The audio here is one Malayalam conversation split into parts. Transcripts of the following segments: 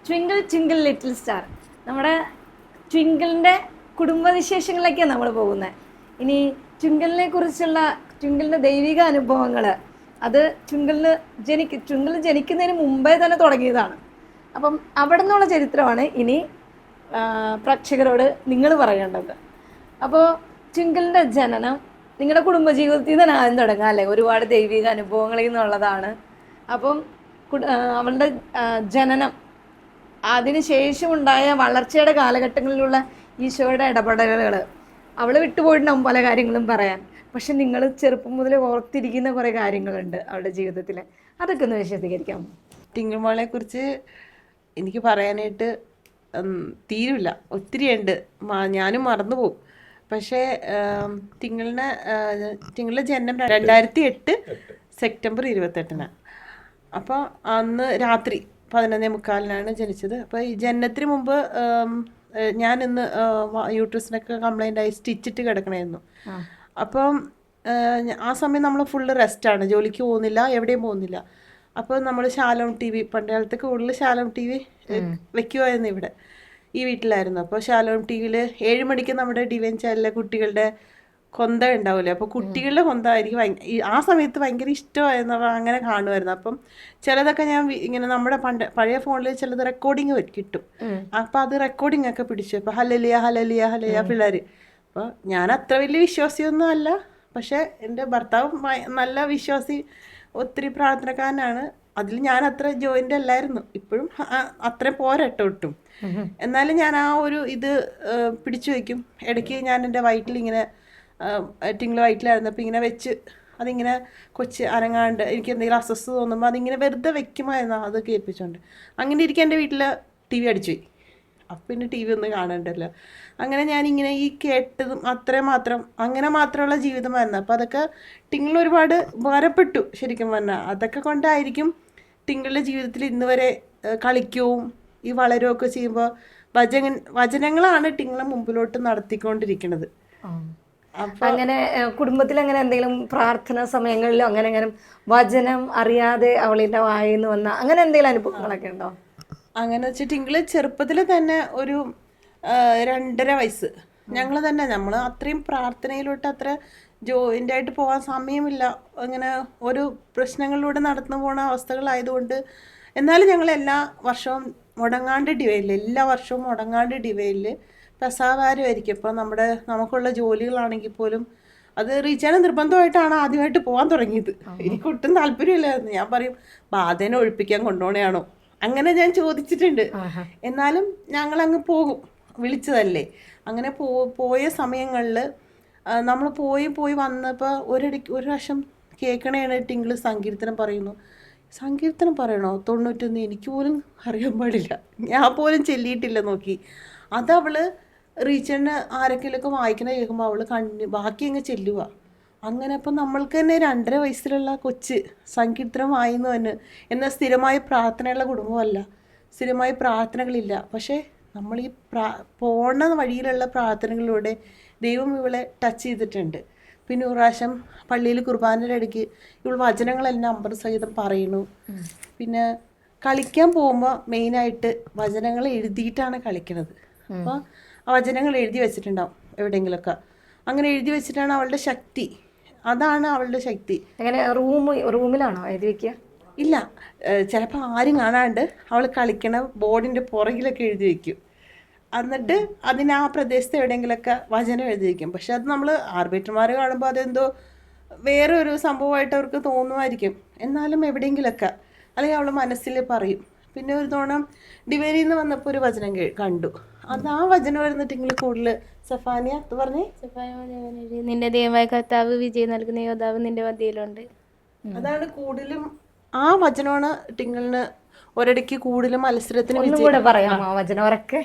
Twinkle twinkle little star. നമ്മുടെ ട്വിങ്കിളിൻ്റെ കുടുംബവിശേഷങ്ങളിലേക്കാണ് നമ്മൾ പോകുന്നത്. ഇനി ട്വിങ്കിളിനെ കുറിച്ചുള്ള ട്വിങ്കിളിൻ്റെ ദൈവിക അനുഭവങ്ങൾ അത് ട്വിങ്കിൾ ജനിക്കുന്നതിന് മുമ്പേ തന്നെ തുടങ്ങിയതാണ്. അപ്പം അവിടെ നിന്നുള്ള ചരിത്രമാണ് ഇനി പ്രേക്ഷകരോട് നിങ്ങൾ പറയേണ്ടത്. അപ്പോൾ ട്വിങ്കിളിൻ്റെ ജനനം നിങ്ങളുടെ കുടുംബജീവിതത്തിൽ തന്നെ ആദ്യം തുടങ്ങാം അല്ലേ? ഒരുപാട് ദൈവിക അനുഭവങ്ങളിൽ നിന്നുള്ളതാണ്. അപ്പം അവളുടെ ജനനം, അതിനുശേഷമുണ്ടായ വളർച്ചയുടെ കാലഘട്ടങ്ങളിലുള്ള ഈശോയുടെ ഇടപെടലുകൾ, അവൾ വിട്ടുപോയിട്ടുണ്ടാവും പല കാര്യങ്ങളും പറയാൻ. പക്ഷെ നിങ്ങൾ ചെറുപ്പം മുതൽ ഓർത്തിരിക്കുന്ന കുറേ കാര്യങ്ങളുണ്ട് അവളുടെ ജീവിതത്തിൽ. അതൊക്കെ ഒന്ന് വിശദീകരിക്കാമോ? ടിങ്കിൾ മോളെ കുറിച്ച് എനിക്ക് പറയാനായിട്ട് തീരില്ല, ഒത്തിരിയുണ്ട്, ഞാനും മറന്നുപോകും. പക്ഷേ ടിങ്കിളിൻ്റെ ജനനം 2008 സെപ്റ്റംബർ 28. അപ്പോൾ അന്ന് രാത്രി 11:45 ജനിച്ചത്. അപ്പോൾ ഈ ജനനത്തിന് മുമ്പ് ഞാൻ ഇന്ന് യൂട്രസിനൊക്കെ കംപ്ലൈൻ്റ് ആയി സ്റ്റിച്ചിട്ട് കിടക്കണമായിരുന്നു. അപ്പം ആ സമയം നമ്മൾ ഫുള്ള് റെസ്റ്റാണ്, ജോലിക്ക് പോകുന്നില്ല, എവിടെയും പോകുന്നില്ല. അപ്പോൾ നമ്മൾ ശാലോം TV, പണ്ട് കാലത്ത് കൂടുതൽ ശാലോം TV വെക്കുമായിരുന്നു ഇവിടെ, ഈ വീട്ടിലായിരുന്നു. അപ്പോൾ ശാലോം TVയിൽ 7 മണിക്ക് നമ്മുടെ ഡിവൈൻ ചാനലിലെ കുട്ടികളുടെ കൊന്ത ഉണ്ടാവില്ലേ, അപ്പോൾ കുട്ടികളുടെ കൊന്ത എനിക്ക് ആ സമയത്ത് ഭയങ്കര ഇഷ്ടമായിരുന്നു. അപ്പോൾ അങ്ങനെ കാണുമായിരുന്നു. അപ്പം ചിലതൊക്കെ ഞാൻ ഇങ്ങനെ നമ്മുടെ പഴയ ഫോണിൽ ചിലത് റെക്കോർഡിങ് കിട്ടും. അപ്പോൾ അത് റെക്കോർഡിംഗ് ഒക്കെ പിടിച്ചു. അപ്പോൾ ഹലലിയ ഹലലിയ ഹലലിയ പിള്ളേർ. അപ്പോൾ ഞാൻ അത്ര വലിയ വിശ്വാസിയൊന്നും അല്ല, പക്ഷേ എൻ്റെ ഭർത്താവ് നല്ല വിശ്വാസി, ഒത്തിരി പ്രാർത്ഥനക്കാരനാണ്. അതിൽ ഞാൻ അത്ര ജോയിൻ്റ് അല്ലായിരുന്നു, ഇപ്പോഴും അത്രയും പോരട്ടോ ഒട്ടും. എന്നാലും ഞാൻ ആ ഒരു ഇത് പിടിച്ചു വയ്ക്കും. ഇടയ്ക്ക് ഞാൻ എൻ്റെ വയറ്റിലിങ്ങനെ ടിങ്കിൾ വയറ്റിലായിരുന്നപ്പോൾ ഇങ്ങനെ വെച്ച് അതിങ്ങനെ കൊച്ച് അനങ്ങാണ്ട് എനിക്ക് എന്തെങ്കിലും അസ്വസ്ഥത തോന്നുമ്പോൾ അതിങ്ങനെ വെറുതെ വെക്കുമായിരുന്നു, അത് കേൾപ്പിച്ചുകൊണ്ട്. അങ്ങനെ ഇരിക്കും എൻ്റെ വീട്ടിൽ TV അടിച്ചു പോയി. അപ്പം പിന്നെ TV ഒന്നും കാണണ്ടല്ലോ. അങ്ങനെ ഞാനിങ്ങനെ ഈ കേട്ടതും അങ്ങനെ മാത്രമുള്ള ജീവിതമായിരുന്നു. അപ്പോൾ അതൊക്കെ ടിങ്കിൾ ഒരുപാട് ഉപകാരപ്പെട്ടു ശരിക്കും പറഞ്ഞാൽ. അതൊക്കെ കൊണ്ടായിരിക്കും ടിങ്കിളുടെ ജീവിതത്തിൽ ഇന്ന് വരെ കളിക്കുകയും ഈ വളരുകയൊക്കെ ചെയ്യുമ്പോൾ വചനങ്ങളാണ് ടിങ്കിളെ മുമ്പിലോട്ട് നടത്തിക്കൊണ്ടിരിക്കുന്നത്. അങ്ങനെ കുടുംബത്തിൽ അങ്ങനെ എന്തെങ്കിലും പ്രാർത്ഥന സമയങ്ങളിലോ അങ്ങനെ വചനം അറിയാതെ അവളിന്റെ വായിന്ന് വന്ന അങ്ങനെ എന്തെങ്കിലും അനുഭവങ്ങളൊക്കെ ഉണ്ടോ? അങ്ങനെ വെച്ചാൽ ടിങ്കിള് ചെറുപ്പത്തിൽ തന്നെ ഒരു 2.5 വയസ്സ് നമ്മൾ അത്രയും പ്രാർത്ഥനയിലോട്ട് അത്ര ജോയിൻ്റ് ആയിട്ട് പോകാൻ സമയമില്ല. അങ്ങനെ ഒരു പ്രശ്നങ്ങളിലൂടെ നടന്നു പോകുന്ന അവസ്ഥകളായതുകൊണ്ട്, എന്നാലും ഞങ്ങൾ എല്ലാ വർഷവും മുടങ്ങാണ്ട് ഡിവൈനിൽ പ്രസാദാരമായിരിക്കും. ഇപ്പോൾ നമുക്കുള്ള ജോലികളാണെങ്കിൽ പോലും അത് റീച്ചാൻ നിർബന്ധമായിട്ടാണ് ആദ്യമായിട്ട് പോകാൻ തുടങ്ങിയത്. എനിക്ക് ഒട്ടും താല്പര്യമില്ലായിരുന്നു. ഞാൻ പറയും, ബാധേനെ ഒഴിപ്പിക്കാൻ കൊണ്ടുപോകണയാണോ, അങ്ങനെ ഞാൻ ചോദിച്ചിട്ടുണ്ട്. എന്നാലും ഞങ്ങളങ്ങ് പോകും, വിളിച്ചതല്ലേ. അങ്ങനെ പോയ സമയങ്ങളിൽ നമ്മൾ പോയി വന്നപ്പോൾ ഒരു പ്രാവശ്യം കേൾക്കണേണ് ടിങ്കിൾ സങ്കീർത്തനം പറയുന്നു. സങ്കീർത്തനം പറയണോ 91? എനിക്ക് പോലും അറിയാൻ പാടില്ല, ഞാൻ പോലും ചെല്ലിയിട്ടില്ല നോക്കി. അതവള് റീച്ചന് ആരൊക്കെയൊക്കെ വായിക്കണ കേൾക്കുമ്പോൾ അവൾ ബാക്കി അങ്ങ് ചെല്ലുക. അങ്ങനെ അപ്പം നമ്മൾക്ക് തന്നെ 2.5 വയസ്സിലുള്ള കൊച്ച് സങ്കീർത്തനം വായിന്നു തന്നെ. എന്നാൽ സ്ഥിരമായ പ്രാർത്ഥനയുള്ള കുടുംബമല്ല, സ്ഥിരമായ പ്രാർത്ഥനകളില്ല. പക്ഷേ നമ്മൾ ഈ പോണ വഴിയിലുള്ള പ്രാർത്ഥനകളിലൂടെ ദൈവം ഇവളെ ടച്ച് ചെയ്തിട്ടുണ്ട്. പിന്നെ ഒരു പ്രാവശ്യം പള്ളിയിൽ കുർബാനയുടെ ഇടയ്ക്ക് ഇവൾ വചനങ്ങളെല്ലാം സഹിതം പറയുന്നു. പിന്നെ കളിക്കാൻ പോകുമ്പോൾ മെയിനായിട്ട് വചനങ്ങൾ എഴുതിയിട്ടാണ് കളിക്കുന്നത്. അപ്പോൾ ആ വചനങ്ങൾ എഴുതി വെച്ചിട്ടുണ്ടാവും എവിടെയെങ്കിലുമൊക്കെ. അങ്ങനെ എഴുതി വെച്ചിട്ടാണ് അവളുടെ ശക്തി, അതാണ് അവളുടെ ശക്തി. അങ്ങനെ റൂമിലാണോ എഴുതി വെക്കുക? ഇല്ല, ചിലപ്പോൾ ആരും കാണാണ്ട് അവൾ കളിക്കണ ബോർഡിൻ്റെ പുറകിലൊക്കെ എഴുതി വയ്ക്കും. എന്നിട്ട് അതിന് ആ പ്രദേശത്ത് എവിടെയെങ്കിലുമൊക്കെ വചനം എഴുതി വയ്ക്കും. പക്ഷെ അത് നമ്മൾ ആർബിറ്റർമാർ കാണുമ്പോൾ അതെന്തോ വേറെ ഒരു സംഭവമായിട്ട് അവർക്ക് തോന്നുമായിരിക്കും. എന്നാലും എവിടെയെങ്കിലുമൊക്കെ അല്ലെങ്കിൽ അവൾ മനസ്സിൽ പറയും. പിന്നെ ഒരു തോണം ഡിവൈനിൽ നിന്ന് വന്നപ്പോൾ ഒരു വചനം കണ്ടു. അത് ആ വചനം വരുന്നിട്ടെങ്കിൽ കൂടുതൽ സഫാനിയ അത് പറഞ്ഞേ, നിന്റെ ദൈവമായ കർത്താവ് വിജയം നൽകുന്ന യോദ്ധാവ് നിന്റെ മധ്യയിലുണ്ട്. അതാണ് കൂടുതലും ആ വചനമാണ് ടിങ്കിളിന് ഒരിടയ്ക്ക് കൂടുതലും മത്സരത്തിന് പറയാമോ ആ വചനം ഉറക്കെ?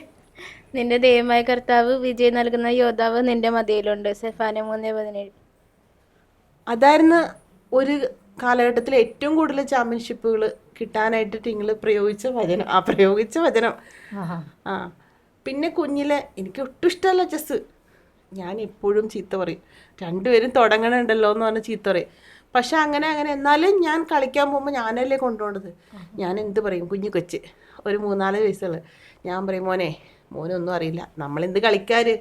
നിന്റെ ദൈവമായ കർത്താവ് വിജയം നൽകുന്ന യോദ്ധാവ് നിന്റെ മധ്യയിലുണ്ട്. സെഫാന്യ 3:17. അതായിരുന്നു ഒരു കാലഘട്ടത്തിൽ ഏറ്റവും കൂടുതൽ ചാമ്പ്യൻഷിപ്പുകൾ കിട്ടാനായിട്ട് ടിങ്കിൾ പ്രയോഗിച്ച വചനം. പിന്നെ കുഞ്ഞിലെ എനിക്ക് ഒട്ടും ഇഷ്ടമല്ല ചെസ്സ്. ഞാൻ എപ്പോഴും ചീത്ത പറയും, 2 പേരും തുടങ്ങണുണ്ടല്ലോ എന്ന് പറഞ്ഞ് ചീത്ത പറയും. പക്ഷെ അങ്ങനെ എന്നാലും ഞാൻ കളിക്കാൻ പോകുമ്പോൾ ഞാനല്ലേ കൊണ്ടുപോകേണ്ടത്. ഞാൻ എന്ത് പറയും, കുഞ്ഞു കൊച്ച് ഒരു 3-4 വയസ്സുള്ള ഞാൻ പറയും, മോനൊന്നും അറിയില്ല, നമ്മളെന്ത് കളിക്കാര്,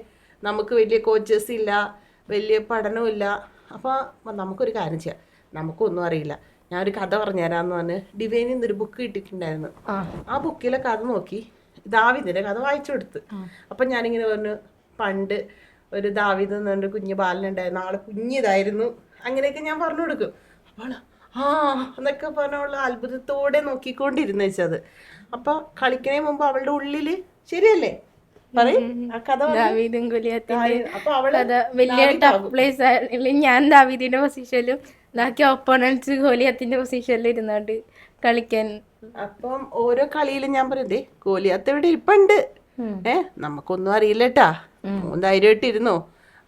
നമുക്ക് വലിയ കോച്ചസ് ഇല്ല, വലിയ പഠനമില്ല, അപ്പോൾ നമുക്കൊരു കാര്യം ചെയ്യാം, നമുക്കൊന്നും അറിയില്ല, ഞാനൊരു കഥ പറഞ്ഞുതരാമെന്ന് പറഞ്ഞ് ഡിവൈനിൽ നിന്നൊരു ബുക്ക് കിട്ടിയിട്ടുണ്ടായിരുന്നു. ആ ബുക്കിലെ കഥ നോക്കി ദാവീദിന്റെ കഥ വായിച്ചു കൊടുത്ത്. അപ്പം ഞാനിങ്ങനെ പറഞ്ഞു, പണ്ട് ഒരു ദാവീദ് എന്ന് പറഞ്ഞൊരു കുഞ്ഞു ബാലനുണ്ടായിരുന്നു, ആള് കുഞ്ഞിതായിരുന്നു, അങ്ങനെയൊക്കെ ഞാൻ പറഞ്ഞു കൊടുക്കും. അപ്പോൾ എന്നൊക്കെ പറഞ്ഞുള്ള അത്ഭുതത്തോടെ നോക്കിക്കൊണ്ടിരുന്നു വെച്ചത്. അപ്പൊ കളിക്കണേ മുമ്പ് അവളുടെ ഉള്ളില് ശരിയല്ലേ പറയും ആ കഥ ദാവീദും ഗോലിയാത്തിന്റെ അപ്പൊ അവള് കഥ വലിയ ടഫ് പ്ലേസ് ആയിരുന്നു. ഞാൻ ദാവീദിന്റെ പൊസിഷനിലും ബാക്കി ഓപ്പോണൻസ് ഗോലിയാത്തിന്റെ പൊസിഷനിലും ഇരുന്നോണ്ട് കളിക്കാൻ. അപ്പം ഓരോ കളിയിലും ഞാൻ പറയുന്നേ, ഗോലിയാത്ത് ഇവിടെ ഇരിപ്പുണ്ട്, നമുക്കൊന്നും അറിയില്ലട്ടാ, ധൈര്യമായിട്ടിരുന്നോ,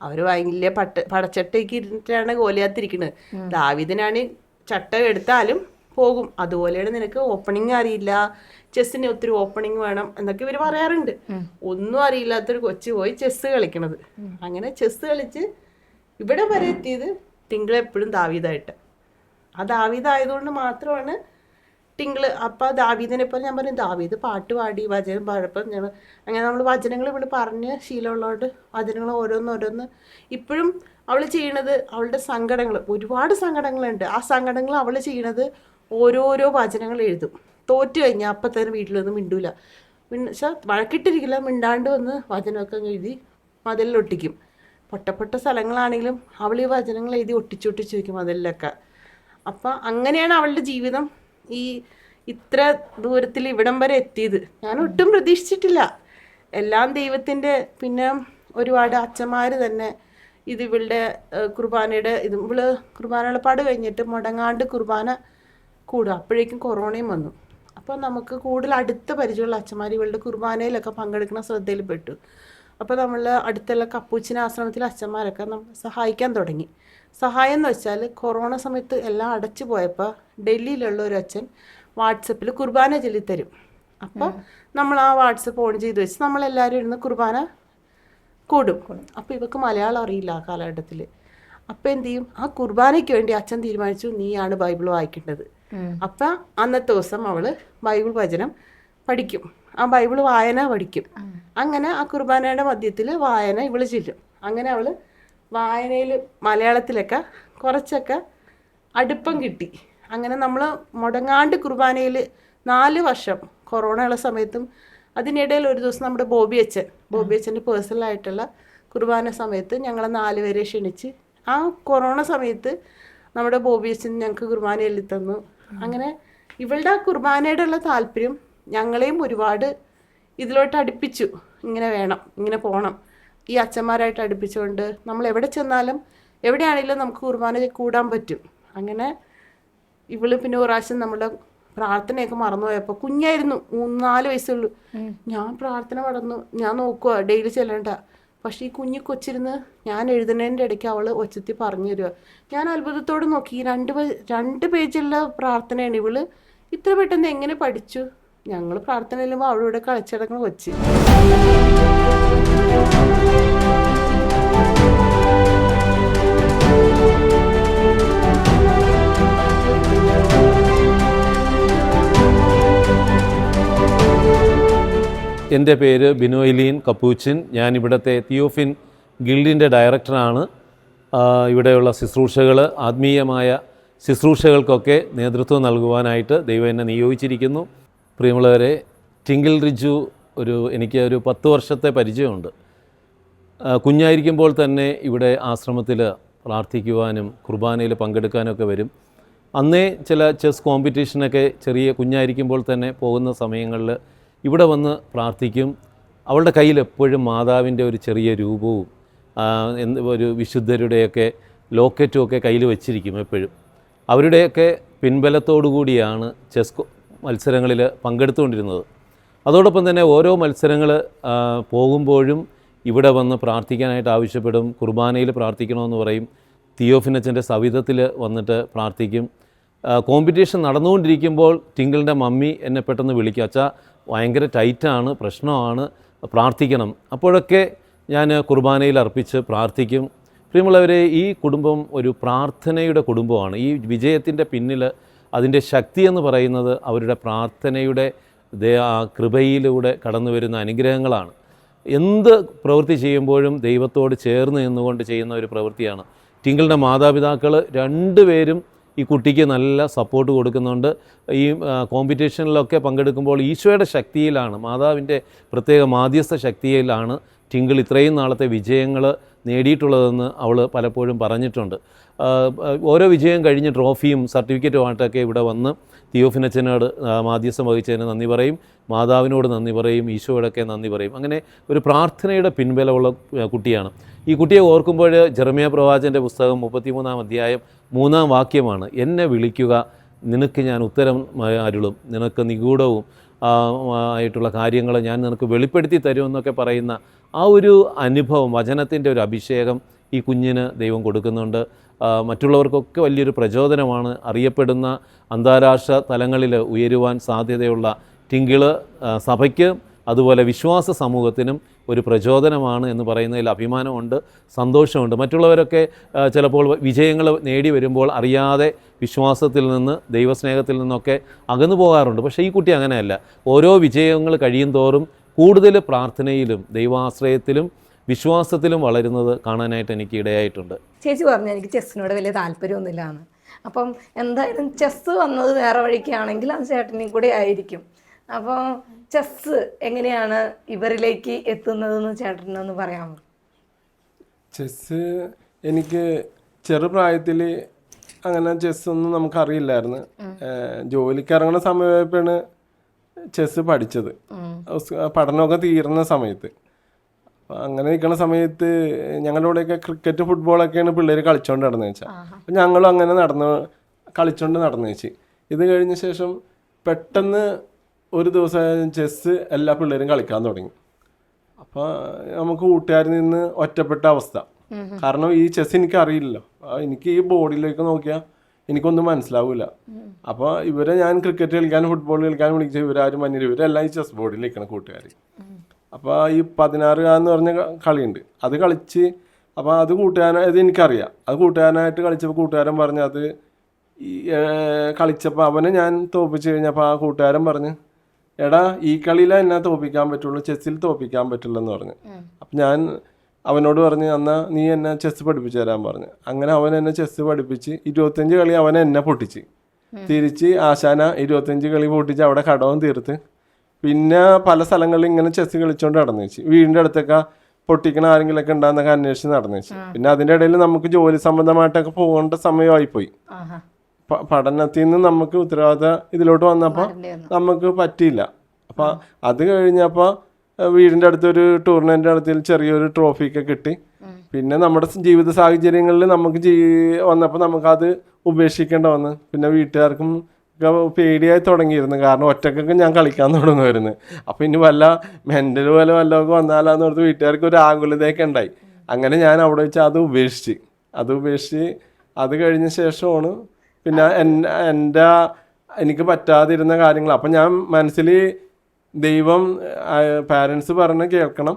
അവര് വലിയ പടച്ചട്ടയ്ക്ക് ഇരുന്നിട്ടാണ് ഗോലിയാത്തിരിക്കുന്നത്. ദാവീദിനാണ് ചട്ട എടുത്താലും പോകും. അതുപോലെയാണ് നിനക്ക് ഓപ്പണിങ് അറിയില്ല, ചെസ്സിന് ഒത്തിരി ഓപ്പണിങ് വേണം എന്നൊക്കെ ഇവര് പറയാറുണ്ട്. ഒന്നും അറിയില്ലാത്തൊരു കൊച്ചു പോയി ചെസ് കളിക്കണത്. അങ്ങനെ ചെസ് കളിച്ച് ഇവിടെ വരെ എത്തിയത് ടിങ്കിൾ എപ്പോഴും ദാവീദായിട്ട്. ആ ദാവീദായതുകൊണ്ട് മാത്രമാണ് ടിങ്കിള്. അപ്പം ദാവീദിനെ പോലെ ഞാൻ പറയും, ദാവീദ് പാട്ട് പാടി വചനം പാടപ്പം ഞങ്ങൾ അങ്ങനെ നമ്മൾ വചനങ്ങൾ ഇവിടെ പറഞ്ഞ് ശീലമുള്ളതുകൊണ്ട് വചനങ്ങൾ ഓരോന്നോരോന്ന് ഇപ്പോഴും അവൾ ചെയ്യണത്. അവളുടെ സങ്കടങ്ങൾ, ഒരുപാട് സങ്കടങ്ങളുണ്ട്. ആ സങ്കടങ്ങൾ അവൾ ചെയ്യണത് ഓരോരോ വചനങ്ങൾ എഴുതും. തോറ്റു കഴിഞ്ഞാൽ അപ്പം തന്നെ വീട്ടിൽ വന്ന് മിണ്ടൂല, പക്ഷെ വഴക്കിട്ടിരിക്കില്ല, മിണ്ടാണ്ട് വന്ന് വചനമൊക്കെ എഴുതി മതിലൊട്ടിക്കും. പൊട്ടപ്പെട്ട സ്ഥലങ്ങളാണെങ്കിലും അവൾ ഈ വചനങ്ങൾ എഴുതി ഒട്ടിച്ചൊട്ടിച്ച് വയ്ക്കും മതിലൊക്കെ. അപ്പം അങ്ങനെയാണ് അവളുടെ ജീവിതം ഈ ഇത്ര ദൂരത്തിൽ ഇവിടം വരെ എത്തിയത്. ഞാൻ ഒട്ടും പ്രതീക്ഷിച്ചിട്ടില്ല. എല്ലാം ദൈവത്തിൻ്റെ. പിന്നെ ഒരുപാട് അച്ഛന്മാർ തന്നെ ഇത് ഇവളുടെ കുർബാനയുടെ ഇവള് കുർബാനയുടെ പാട് കഴിഞ്ഞിട്ട് മുടങ്ങാണ്ട് കുർബാന കൂടുക. അപ്പോഴേക്കും കൊറോണയും വന്നു. അപ്പോൾ നമുക്ക് കൂടുതൽ അടുത്ത പരിചയമുള്ള അച്ഛന്മാർ ഇവളുടെ കുർബാനയിലൊക്കെ പങ്കെടുക്കുന്ന ശ്രദ്ധയിൽ പെട്ടു. അപ്പോൾ നമ്മൾ അടുത്തുള്ള കപ്പൂച്ചിൻ ആശ്രമത്തിലെ അച്ഛന്മാരൊക്കെ നമ്മൾ സഹായിക്കാൻ തുടങ്ങി. സഹായം എന്ന് വെച്ചാൽ കൊറോണ സമയത്ത് എല്ലാം അടച്ചു പോയപ്പോൾ ഡൽഹിയിലുള്ള ഒരു അച്ഛൻ വാട്സപ്പിൽ കുർബാന ചൊല്ലിത്തരും. അപ്പോൾ നമ്മൾ ആ വാട്സപ്പ് ഓൺ ചെയ്ത് വെച്ച് നമ്മളെല്ലാവരും ഇരുന്ന് കുർബാന കൂടും. അപ്പോൾ ഇവർക്ക് മലയാളം അറിയില്ല ആ കാലഘട്ടത്തിൽ. അപ്പം എന്ത് ചെയ്യും, ആ കുർബാനയ്ക്ക് വേണ്ടി അച്ഛൻ തീരുമാനിച്ചു, നീയാണ് ബൈബിൾ വായിക്കേണ്ടത്. അപ്പം അന്നത്തെ ദിവസം അവൾ ബൈബിൾ വചനം പഠിക്കും, ആ ബൈബിൾ വായന പഠിക്കും. അങ്ങനെ ആ കുർബാനയുടെ മധ്യത്തിൽ വായന ഇവള് ചെല്ലും. അങ്ങനെ അവൾ വായനയിൽ മലയാളത്തിലൊക്കെ കുറച്ചൊക്കെ അടുപ്പം കിട്ടി. അങ്ങനെ നമ്മൾ മുടങ്ങാണ്ട് കുർബാനയിൽ 4 വർഷം കൊറോണയുള്ള സമയത്തും അതിനിടയിൽ ഒരു ദിവസം നമ്മുടെ ബോബി അച്ഛൻ്റെ പേഴ്സണലായിട്ടുള്ള കുർബാന സമയത്ത് ഞങ്ങളെ 4 പേരെ ക്ഷണിച്ച് ആ കൊറോണ സമയത്ത് നമ്മുടെ ബോബി അച്ഛൻ ഞങ്ങൾക്ക് കുർബാന എഴുതി തന്നു. അങ്ങനെ ഇവളുടെ ആ കുർബാനയുടെ ഉള്ള താല്പര്യം ഞങ്ങളെയും ഒരുപാട് ഇതിലോട്ട് അടുപ്പിച്ചു. ഇങ്ങനെ വേണം, ഇങ്ങനെ പോകണം, ഈ അച്ഛന്മാരായിട്ട് അടുപ്പിച്ചുകൊണ്ട് നമ്മൾ എവിടെ ചെന്നാലും എവിടെയാണെങ്കിലും നമുക്ക് കുർബാന കൂടാൻ പറ്റും. അങ്ങനെ ഇവള് പിന്നെ ഒരു പ്രാവശ്യം നമ്മുടെ പ്രാർത്ഥനയൊക്കെ മറന്നുപോയപ്പോൾ, കുഞ്ഞായിരുന്നു, 3-4 വയസ്സുള്ളൂ, ഞാൻ പ്രാർത്ഥന മറന്നു, ഞാൻ നോക്കുക ഡെയിലി ചെല്ലണ്ട. പക്ഷേ ഈ കുഞ്ഞു കൊച്ചിരുന്ന് ഞാൻ എഴുതുന്നതിൻ്റെ ഇടയ്ക്ക് അവൾ ഒച്ചത്തി പറഞ്ഞു തരിക. ഞാൻ അത്ഭുതത്തോട് നോക്കി, 2 പേജുള്ള പ്രാർത്ഥനയാണ്, ഇവള് ഇത്ര പെട്ടെന്ന് എങ്ങനെ പഠിച്ചു? ഞങ്ങൾ പ്രാർത്ഥന ചെല്ലുമ്പോൾ അവളുടെ കൂടെ കളിച്ചടക്കണ കൊച്ച്. എൻ്റെ പേര് ബിനോയ്ലീൻ കപ്പൂച്ചിൻ. ഞാനിവിടുത്തെ തിയോഫിൻ ഗിൽഡിൻ്റെ ഡയറക്ടറാണ്. ഇവിടെയുള്ള ശുശ്രൂഷകൾ, ആത്മീയമായ ശുശ്രൂഷകൾക്കൊക്കെ നേതൃത്വം നൽകുവാനായിട്ട് ദൈവം എന്നെ നിയോഗിച്ചിരിക്കുന്നു. പ്രിയമുള്ളവരെ, ടിങ്കിൾ റിജു എനിക്ക് ഒരു 10 വർഷത്തെ പരിചയമുണ്ട്. കുഞ്ഞായിരിക്കുമ്പോൾ തന്നെ ഇവിടെ ആശ്രമത്തിൽ പ്രാർത്ഥിക്കുവാനും കുർബാനയിൽ പങ്കെടുക്കാനൊക്കെ വരും. അന്നേ ചില ചെസ് കോമ്പറ്റീഷനൊക്കെ ചെറിയ കുഞ്ഞായിരിക്കുമ്പോൾ തന്നെ പോകുന്ന സമയങ്ങളിൽ ഇവിടെ വന്ന് പ്രാർത്ഥിക്കും. അവളുടെ കയ്യിൽ എപ്പോഴും മാതാവിൻ്റെ ഒരു ചെറിയ രൂപവും ഒരു വിശുദ്ധരുടെയൊക്കെ ലോക്കറ്റും ഒക്കെ കയ്യിൽ വെച്ചിരിക്കും എപ്പോഴും. അവരുടെയൊക്കെ പിൻബലത്തോടു കൂടിയാണ് ചെസ് മത്സരങ്ങളിൽ പങ്കെടുത്തുകൊണ്ടിരുന്നത്. അതോടൊപ്പം തന്നെ ഓരോ മത്സരങ്ങൾ പോകുമ്പോഴും ഇവിടെ വന്ന് പ്രാർത്ഥിക്കാനായിട്ട് ആവശ്യപ്പെടും. കുർബാനയിൽ പ്രാർത്ഥിക്കണമെന്ന് പറയും. തിയോഫിനച്ചൻ്റെ സവിധത്തിൽ വന്നിട്ട് പ്രാർത്ഥിക്കും. കോമ്പറ്റീഷൻ നടന്നുകൊണ്ടിരിക്കുമ്പോൾ ടിങ്കിളിൻ്റെ മമ്മി എന്നെ പെട്ടെന്ന് വിളിക്കും, അച്ഛാ ഭയങ്കര ടൈറ്റാണ്, പ്രശ്നമാണ്, പ്രാർത്ഥിക്കണം. അപ്പോഴൊക്കെ ഞാൻ കുർബാനയിൽ അർപ്പിച്ച് പ്രാർത്ഥിക്കും. പ്രിയമുള്ളവരെ, ഈ കുടുംബം ഒരു പ്രാർത്ഥനയുടെ കുടുംബമാണ്. ഈ വിജയത്തിൻ്റെ പിന്നിൽ അതിൻ്റെ ശക്തി എന്ന് പറയുന്നത് അവരുടെ പ്രാർത്ഥനയുടെ കൃപയിലൂടെ കടന്നു വരുന്ന അനുഗ്രഹങ്ങളാണ്. എന്ത് പ്രവൃത്തി ചെയ്യുമ്പോഴും ദൈവത്തോട് ചേർന്ന് നിന്നുകൊണ്ട് ചെയ്യുന്ന ഒരു പ്രവൃത്തിയാണ്. ടിങ്കിളിൻ്റെ മാതാപിതാക്കൾ രണ്ടുപേരും ഈ കുട്ടിക്ക് നല്ല സപ്പോർട്ട് കൊടുക്കുന്നുണ്ട്. ഈ കോമ്പറ്റീഷനിലൊക്കെ പങ്കെടുക്കുമ്പോൾ ഈശോയുടെ ശക്തിയിലാണ്, മാതാവിൻ്റെ പ്രത്യേക മാധ്യസ്ഥ ശക്തിയിലാണ് ടിങ്കിൾ ഇത്രയും നാളത്തെ വിജയങ്ങൾ നേടിയിട്ടുള്ളതെന്ന് അവൾ പലപ്പോഴും പറഞ്ഞിട്ടുണ്ട്. ഓരോ വിജയം കഴിഞ്ഞ് ട്രോഫിയും സർട്ടിഫിക്കറ്റുമായിട്ടൊക്കെ ഇവിടെ വന്ന് തിയോഫിനച്ചനോട് മാധ്യസ്ഥം വഹിച്ചതിന് നന്ദി പറയും, മാതാവിനോട് നന്ദി പറയും, ഈശോയോടൊക്കെ നന്ദി പറയും. അങ്ങനെ ഒരു പ്രാർത്ഥനയുടെ പിൻബലമുള്ള കുട്ടിയാണ്. ഈ കുട്ടിയെ ഓർക്കുമ്പോൾ ജെറമ്യാ പ്രവാചകൻ്റെ പുസ്തകം 33-ാം അധ്യായം 3-ാം വാക്യമാണ്, എന്നെ വിളിക്കുക, നിനക്ക് ഞാൻ ഉത്തരം അരുളും, നിനക്ക് നിഗൂഢവും ആയിട്ടുള്ള കാര്യങ്ങൾ ഞാൻ നിനക്ക് വെളിപ്പെടുത്തി തരുമെന്നൊക്കെ പറയുന്ന ആ ഒരു അനുഭവം, വചനത്തിൻ്റെ ഒരു അഭിഷേകം ഈ കുഞ്ഞിന് ദൈവം കൊടുക്കുന്നുണ്ട്. മറ്റുള്ളവർക്കൊക്കെ വലിയൊരു പ്രചോദനമാണ്. അറിയപ്പെടുന്ന അന്താരാഷ്ട്ര തലങ്ങളിൽ ഉയരുവാൻ സാധ്യതയുള്ള ടിങ്കിള് സഭയ്ക്ക് അതുപോലെ വിശ്വാസ സമൂഹത്തിനും ഒരു പ്രചോദനമാണ് എന്ന് പറയുന്നതിൽ അഭിമാനമുണ്ട്, സന്തോഷമുണ്ട്. മറ്റുള്ളവരൊക്കെ ചിലപ്പോൾ വിജയങ്ങൾ നേടി വരുമ്പോൾ അറിയാതെ വിശ്വാസത്തിൽ നിന്ന്, ദൈവസ്നേഹത്തിൽ നിന്നൊക്കെ അകന്നു പോകാറുണ്ട്. പക്ഷേ ഈ കുട്ടി അങ്ങനെയല്ല. ഓരോ വിജയങ്ങൾ കഴിയും തോറും കൂടുതൽ പ്രാർത്ഥനയിലും ദൈവാശ്രയത്തിലും വിശ്വാസത്തിലും വളരുന്നത് കാണാനായിട്ട് എനിക്ക് ഇടയായിട്ടുണ്ട്. ചേച്ചി പറഞ്ഞു എനിക്ക് ചെസ്സിനോട് വലിയ താല്പര്യമൊന്നുമില്ലാന്ന്. അപ്പം എന്തായാലും ചെസ്സ് വന്നത് വേറെ വഴിക്കാണെങ്കിൽ അത് ചേട്ടനെയും കൂടെ ആയിരിക്കും. അപ്പോൾ ചെസ്സ് എങ്ങനെയാണ് ഇവരിലേക്ക് എത്തുന്നതെന്ന് ചേട്ടനൊന്ന് പറയാമോ? ചെസ്സ് എനിക്ക് ചെറുപ്രായത്തിൽ അങ്ങനെ ചെസ്സൊന്നും നമുക്കറിയില്ലായിരുന്നു. ജോലിക്ക് ഇറങ്ങുന്ന സമയമായപ്പോഴാണ് ചെസ്സ് പഠിച്ചത്, പഠനമൊക്കെ തീരുന്ന സമയത്ത്. അപ്പം അങ്ങനെ നിൽക്കുന്ന സമയത്ത് ഞങ്ങളുടെ ഇവിടെയൊക്കെ ക്രിക്കറ്റ് ഫുട്ബോളൊക്കെയാണ് പിള്ളേർ കളിച്ചുകൊണ്ട് നടന്നു വെച്ചാൽ, അപ്പം ഞങ്ങളും അങ്ങനെ കളിച്ചുകൊണ്ട് നടന്നു വെച്ച്. ഇത് കഴിഞ്ഞ ശേഷം പെട്ടെന്ന് ഒരു ദിവസം ചെസ്സ് എല്ലാ പിള്ളേരും കളിക്കാൻ തുടങ്ങി. അപ്പോൾ നമുക്ക് കൂട്ടുകാരിൽ നിന്ന് ഒറ്റപ്പെട്ട അവസ്ഥ. കാരണം ഈ ചെസ്സ് എനിക്ക് അറിയില്ലല്ലോ, എനിക്ക് ഈ ബോർഡിലേക്ക് നോക്കിയാൽ എനിക്കൊന്നും മനസ്സിലാവില്ല. അപ്പോൾ ഇവരെ ഞാൻ ക്രിക്കറ്റ് കളിക്കാനും ഫുട്ബോൾ കളിക്കാനും വിളിച്ച ഇവരാരും മഞ്ഞിൽ ഇവരെല്ലാം ഈ ചെസ് ബോർഡിൽ നിൽക്കണം കൂട്ടുകാർ. അപ്പോൾ ഈ 16 എന്ന് പറഞ്ഞ കളിയുണ്ട്, അത് കളിച്ച് അപ്പോൾ അത് കൂട്ടുകാരനായത് എനിക്കറിയാം. അത് കൂട്ടുകാരനായിട്ട് കളിച്ചപ്പോൾ കൂട്ടുകാരൻ പറഞ്ഞ് അത് കളിച്ചപ്പോൾ അവനെ ഞാൻ തോൽപ്പിച്ച് കഴിഞ്ഞപ്പോൾ ആ കൂട്ടുകാരൻ പറഞ്ഞ്, എടാ ഈ കളിയിലാണ് എന്നെ തോൽപ്പിക്കാൻ പറ്റുള്ളൂ, ചെസ്സിൽ തോൽപ്പിക്കാൻ പറ്റില്ല എന്ന് പറഞ്ഞു. അപ്പം ഞാൻ അവനോട് പറഞ്ഞ് എന്നാൽ നീ എന്നെ ചെസ്സ് പഠിപ്പിച്ചു തരാൻ പറഞ്ഞു. അങ്ങനെ അവൻ എന്നെ ചെസ്സ് പഠിപ്പിച്ച് 25 കളി അവൻ എന്നെ പൊട്ടിച്ച്, തിരിച്ച് ആശാന 25 കളി പൊട്ടിച്ച് അവിടെ കടവും തീർത്ത്. പിന്നെ പല സ്ഥലങ്ങളിൽ ഇങ്ങനെ ചെസ്സ് കളിച്ചുകൊണ്ട് നടന്നു വെച്ച്, വീടിൻ്റെ അടുത്തൊക്കെ പൊട്ടിക്കണ ആരെങ്കിലൊക്കെ ഉണ്ടാകുന്നൊക്കെ അന്വേഷിച്ച് നടന്നു വെച്ച്. പിന്നെ അതിൻ്റെ ഇടയിൽ നമുക്ക് ജോലി സംബന്ധമായിട്ടൊക്കെ പോകേണ്ട സമയമായിപ്പോയി. പഠനത്തിൽ നിന്ന് നമുക്ക് ഉത്തരവാദിത്ത ഇതിലോട്ട് വന്നപ്പോൾ നമുക്ക് പറ്റിയില്ല. അപ്പം അത് കഴിഞ്ഞപ്പോൾ വീടിൻ്റെ അടുത്തൊരു ടൂർണമെൻ്റ് നടത്തിയിൽ ചെറിയൊരു ട്രോഫിയൊക്കെ കിട്ടി. പിന്നെ നമ്മുടെ ജീവിത സാഹചര്യങ്ങളിൽ നമുക്ക് വന്നപ്പോൾ നമുക്കത് ഉപേക്ഷിക്കേണ്ട വന്ന്. പിന്നെ വീട്ടുകാർക്കും പേടിയായി തുടങ്ങിയിരുന്നു, കാരണം ഒറ്റക്കൊക്കെ ഞാൻ കളിക്കാൻ തുടങ്ങുമായിരുന്നു. അപ്പം ഇനി വല്ല മെൻ്റൽ പോലെ വല്ലതൊക്കെ വന്നാലാന്ന് ഓർത്ത് വീട്ടുകാർക്ക് ഒരു ആകുലതയൊക്കെ ഉണ്ടായി. അങ്ങനെ ഞാൻ അവിടെ വെച്ച് അത് ഉപേക്ഷിച്ച് അത് കഴിഞ്ഞ ശേഷമാണ് പിന്നെ എനിക്ക് പറ്റാതിരുന്ന കാര്യങ്ങൾ. അപ്പം ഞാൻ മനസ്സിൽ ദൈവം പാരൻസ് പറഞ്ഞ് കേൾക്കണം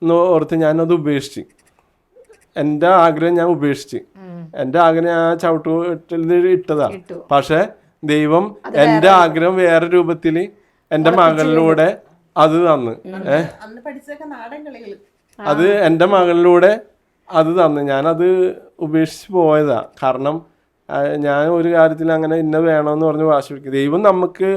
എന്ന് ഓർത്ത് ഞാനത് ഉപേക്ഷിച്ച്, എൻ്റെ ആഗ്രഹം ഞാൻ ഉപേക്ഷിച്ച്. എൻ്റെ ആഗ്രഹം ആ ചവിട്ടുവീട്ടിൽ ഇട്ടതാ. പക്ഷെ ദൈവം എൻ്റെ ആഗ്രഹം വേറെ രൂപത്തിൽ എൻ്റെ മകളിലൂടെ അത് തന്ന് അത് എൻ്റെ മകളിലൂടെ അത് തന്ന് ഞാനത് ഉപേക്ഷിച്ച് പോയതാ. കാരണം ഞാൻ ഒരു കാര്യത്തിൽ അങ്ങനെ ഇന്ന വേണമെന്ന് പറഞ്ഞ് വാശി പിടിക്കും. ദൈവം നമുക്ക്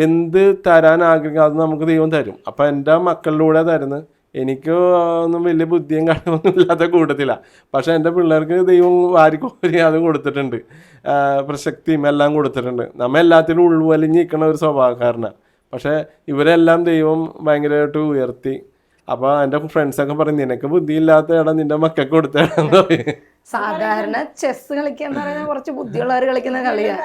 എന്ത് തരാൻ ആഗ്രഹിക്കും അത് നമുക്ക് ദൈവം തരും. അപ്പം എൻ്റെ മക്കളിലൂടെ തരുന്നത്. എനിക്ക് ഒന്നും വലിയ ബുദ്ധിയും കാര്യമൊന്നും ഇല്ലാത്ത കൂട്ടത്തിലാണ്. പക്ഷെ എൻ്റെ പിള്ളേർക്ക് ദൈവം വാരിക്കോരി അത് കൊടുത്തിട്ടുണ്ട്, പ്രസക്തിയും എല്ലാം കൊടുത്തിട്ടുണ്ട്. നമ്മ എല്ലാത്തിനും ഉൾവലിഞ്ഞ് നിൽക്കുന്ന ഒരു സ്വഭാവക്കാരനാണ്. പക്ഷേ ഇവരെല്ലാം ദൈവം ഭയങ്കരമായിട്ട് ഉയർത്തി. അപ്പോൾ എൻ്റെ ഫ്രണ്ട്സൊക്കെ പറയും, നിനക്ക് ബുദ്ധിയില്ലാത്ത ഇടം നിൻ്റെ മക്കൾക്ക് കൊടുത്തേടാന്ന് പറയും. സാധാരണ ചെസ് കളിക്കാൻ പറയുന്നത് കുറച്ച് ബുദ്ധിയുള്ളവർ കളിക്കുന്ന കളിയാണ്.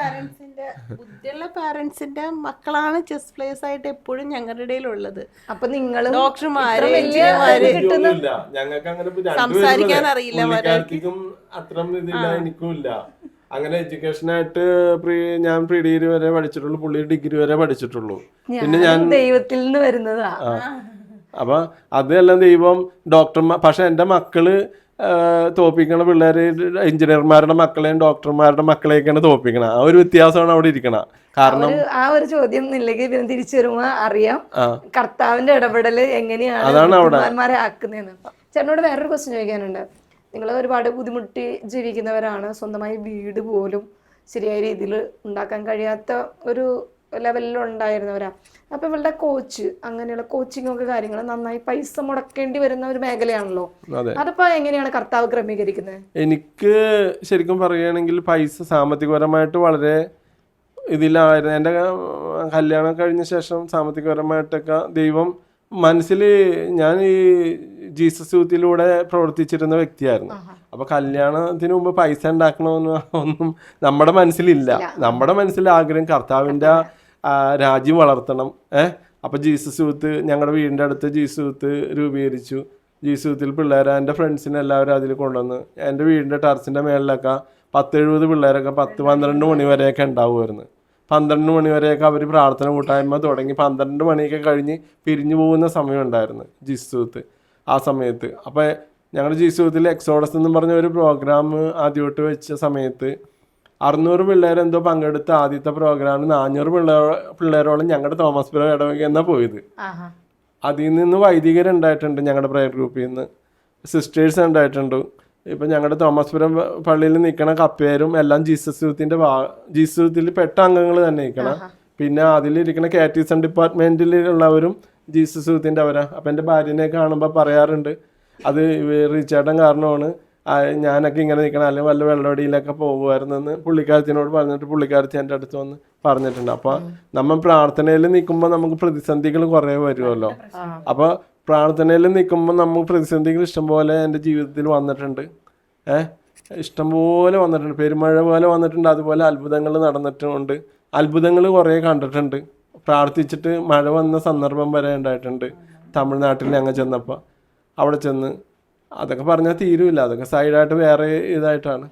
ബുദ്ധിയുള്ള പാരന്റ്സിന്റെ മക്കളാണ് ചെസ് പ്ലേയേഴ്സ് ആയിട്ട് എപ്പോഴും ഞങ്ങളുടെ ഇടയിലുള്ളത്. അപ്പൊ നിങ്ങൾ ഡോക്ടർമാര്, ഞങ്ങൾക്ക് അങ്ങനെ സംസാരിക്കാൻ അറിയില്ല, അത്ര ഇതില്ല, എനിക്കും ഇല്ല. അങ്ങനെ എഡ്യൂക്കേഷനായിട്ട് ഞാൻ പ്രീ ഡിഗ്രി വരെ പഠിച്ചിട്ടുള്ളൂ, പുള്ളി ഡിഗ്രി വരെ പഠിച്ചിട്ടുള്ളൂ. പിന്നെ ഞാൻ ദൈവത്തിൽ നിന്ന് വരുന്നതാ. അപ്പൊ അതെല്ലാം ദൈവം ഡോക്ടർമാർ. പക്ഷെ എൻ്റെ മക്കള് തോപ്പിക്കണ പിള്ളേർ എഞ്ചിനീയർമാരുടെ മക്കളെയും ഡോക്ടർമാരുടെ മക്കളെയൊക്കെയാണ് തോപ്പിക്കണം. ആ ഒരു വ്യത്യാസമാണ് അവിടെ ഇരിക്കണം. കാരണം ആ ഒരു ചോദ്യം ഇല്ലെങ്കിൽ പിന്നെ തിരിച്ചു വരുമ്പോ അറിയാം കർത്താവിന്റെ ഇടപെടല് എങ്ങനെയാണ് ബുദ്ധിമാന്മാരെ ആക്കുന്നതെന്ന്. ചേട്ടനോട് വേറൊരു ക്വസ്റ്റ്യൻ ചോദിക്കാനുണ്ട്. നിങ്ങൾ ഒരുപാട് ബുദ്ധിമുട്ടി ജീവിക്കുന്നവരാണ്. സ്വന്തമായി വീട് പോലും ശരിയായ രീതിയിൽ ഉണ്ടാക്കാൻ കഴിയാത്ത ഒരു ലെവലിലുണ്ടായിരുന്നവരാ. അപ്പോൾ ഇവളുടെ കോച്ച് അങ്ങനെയുള്ള കോച്ചിങ് ഒക്കെ കാര്യങ്ങൾ നന്നായി പൈസ മുടക്കേണ്ടി വരുന്ന ഒരു മേഖലയാണല്ലോ. അതിപ്പോ എങ്ങനെയാണ് കർത്താവ് ക്രമീകരിക്കുന്നത്? എനിക്ക് ശരിക്കും പറയുകയാണെങ്കിൽ പൈസ സാമ്പത്തികപരമായിട്ട് വളരെ ഇതിലായിരുന്നു. എൻ്റെ കല്യാണം കഴിഞ്ഞ ശേഷം സാമ്പത്തികപരമായിട്ടൊക്കെ ദൈവം മനസ്സിൽ, ഞാൻ ഈ ജീസസ് യൂത്തിലൂടെ പ്രവർത്തിച്ചിരുന്ന വ്യക്തിയായിരുന്നു. അപ്പൊ കല്യാണത്തിന് മുമ്പ് പൈസ ഉണ്ടാക്കണമെന്ന് ഒന്നും നമ്മുടെ മനസ്സിലില്ല. നമ്മുടെ മനസ്സിൽ ആഗ്രഹം കർത്താവിൻ്റെ രാജ്യം വളർത്തണം. അപ്പൊ ജീസസ് യൂത്ത്, ഞങ്ങളുടെ വീടിൻ്റെ അടുത്ത് ജീസസ് യൂത്ത് രൂപീകരിച്ചു. ജീസസ് യൂത്തിൽ പിള്ളേരെ, എൻ്റെ ഫ്രണ്ട്സിനെ എല്ലാവരും അതിൽ കൊണ്ടുവന്ന് എൻ്റെ വീടിൻ്റെ ടെറസിൻ്റെ മേളിലൊക്കെ 10-70 പിള്ളേരൊക്കെ 10-12 മണി വരെയൊക്കെ ഉണ്ടാവുമായിരുന്നു. 12 മണി വരെയൊക്കെ അവർ പ്രാർത്ഥന കൂട്ടായ്മ തുടങ്ങി 12 മണിയൊക്കെ കഴിഞ്ഞ് പിരിഞ്ഞു പോകുന്ന സമയം ഉണ്ടായിരുന്നു ജീസസ് യൂത്ത് ആ സമയത്ത്. അപ്പോൾ ഞങ്ങളുടെ ജീസസ് യൂത്തിൽ എക്സോഡസ് എന്ന് പറഞ്ഞ ഒരു പ്രോഗ്രാം ആദ്യമായിട്ട് വെച്ച സമയത്ത് 600 പിള്ളേരെന്തോ പങ്കെടുത്ത ആദ്യത്തെ പ്രോഗ്രാമിന് 400 പിള്ളേരോളം ഞങ്ങളുടെ തോമസ് പുരം ഇടവക എന്നാ പോയത്. അതിൽ നിന്ന് വൈദികരുണ്ടായിട്ടുണ്ട്, ഞങ്ങളുടെ പ്രയർ ഗ്രൂപ്പിൽ നിന്ന് സിസ്റ്റേഴ്സ് ഉണ്ടായിട്ടുണ്ട്. ഇപ്പം ഞങ്ങളുടെ തോമസ് പുരം പള്ളിയിൽ നിൽക്കണ കപ്പേരും എല്ലാം ജീസസ് യൂത്തിൽ പെട്ട അംഗങ്ങൾ തന്നെ നിൽക്കണം. പിന്നെ അതിലിരിക്കുന്ന കാറ്റീസം ഡിപ്പാർട്ട്മെന്റിലുള്ളവരും ജീസസ് യൂത്തിൻ്റെ അവരാ. അപ്പം എൻ്റെ ഭാര്യനെ കാണുമ്പോൾ പറയാറുണ്ട്, അത് റിച്ചേട്ടൻ കാരണമാണ് ഞാനൊക്കെ ഇങ്ങനെ നിൽക്കണം, അല്ലെങ്കിൽ വല്ല വെള്ളവടിയിലൊക്കെ പോകുമായിരുന്നെന്ന് പുള്ളിക്കാരത്തിനോട് പറഞ്ഞിട്ട് പുള്ളിക്കാരത്തി എൻ്റെ അടുത്ത് വന്ന് പറഞ്ഞിട്ടുണ്ട്. അപ്പോൾ നമ്മൾ പ്രാർത്ഥനയിൽ നിൽക്കുമ്പോൾ നമുക്ക് പ്രതിസന്ധികൾ കുറേ വരുമല്ലോ. അപ്പോൾ പ്രാർത്ഥനയിൽ നിൽക്കുമ്പോൾ നമുക്ക് പ്രതിസന്ധികൾ ഇഷ്ടംപോലെ എൻ്റെ ജീവിതത്തിൽ വന്നിട്ടുണ്ട്. ഇഷ്ടംപോലെ വന്നിട്ടുണ്ട്, പെരുമഴ പോലെ വന്നിട്ടുണ്ട്. അതുപോലെ അത്ഭുതങ്ങൾ നടന്നിട്ടുണ്ട്, അത്ഭുതങ്ങൾ കുറേ കണ്ടിട്ടുണ്ട്. പ്രാർത്ഥിച്ചിട്ട് മഴ വന്ന സന്ദർഭം വരെ ഉണ്ടായിട്ടുണ്ട്. തമിഴ്നാട്ടിൽ ഞങ്ങൾ ചെന്നപ്പോൾ അവിടെ ചെന്ന് അതൊക്കെ പറഞ്ഞാൽ തീരുമില്ല, അതൊക്കെ സൈഡായിട്ട് വേറെ ഇതായിട്ടാണ്.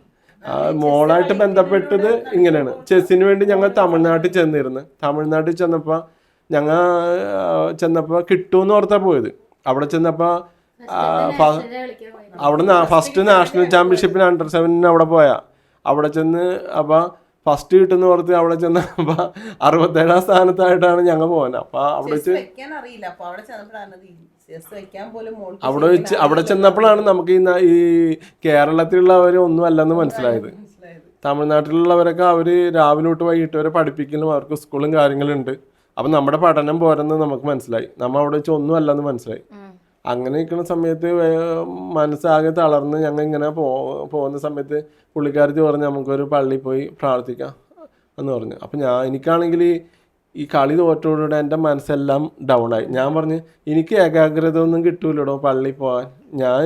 മോളായിട്ട് ബന്ധപ്പെട്ടത് ഇങ്ങനെയാണ്. ചെസ്സിന് വേണ്ടി ഞങ്ങൾ തമിഴ്നാട്ടിൽ ചെന്നിരുന്നു. തമിഴ്നാട്ടിൽ ചെന്നപ്പോൾ കിട്ടുമെന്ന് ഓർത്താ പോയത്. അവിടെ ചെന്നപ്പോൾ അവിടെ ഫസ്റ്റ് നാഷണൽ ചാമ്പ്യൻഷിപ്പിന് അണ്ടർ-17 അവിടെ പോയാ. അവിടെ ചെന്ന് അപ്പോൾ ഫസ്റ്റ് കിട്ടുന്ന ഓർത്ത് അവിടെ ചെന്നപ്പോൾ 67ാം സ്ഥാനത്തായിട്ടാണ് ഞങ്ങൾ പോകുന്നത്. അപ്പോൾ അവിടെ ചെന്നപ്പോഴാണ് നമുക്ക് ഈ കേരളത്തിലുള്ളവർ ഒന്നും അല്ലെന്ന് മനസ്സിലായത്. തമിഴ്നാട്ടിലുള്ളവരൊക്കെ അവർ രാവിലെ തൊട്ട് വൈകിട്ട് വരെ പഠിപ്പിക്കലും അവർക്ക് സ്കൂളും കാര്യങ്ങളുണ്ട്. അപ്പം നമ്മുടെ പഠനം പോരെന്ന് നമുക്ക് മനസ്സിലായി. നമ്മൾ അവിടെ വെച്ച് ഒന്നും അല്ലെന്ന് മനസ്സിലായി. അങ്ങനെ നിൽക്കുന്ന സമയത്ത് മനസ്സാകെ തളർന്ന് ഞങ്ങൾ ഇങ്ങനെ പോകുന്ന സമയത്ത് പുള്ളിക്കാരത്തി പറഞ്ഞ് നമുക്കൊരു പള്ളിയിൽ പോയി പ്രാർത്ഥിക്കാം എന്ന് പറഞ്ഞു. അപ്പം എനിക്കാണെങ്കിൽ ഈ കളി തോറ്റോടുകൂടെ എൻ്റെ മനസ്സെല്ലാം ഡൗൺ ആയി. ഞാൻ പറഞ്ഞ് എനിക്ക് ഏകാഗ്രത ഒന്നും കിട്ടൂലോ പള്ളിയിൽ പോകാൻ. ഞാൻ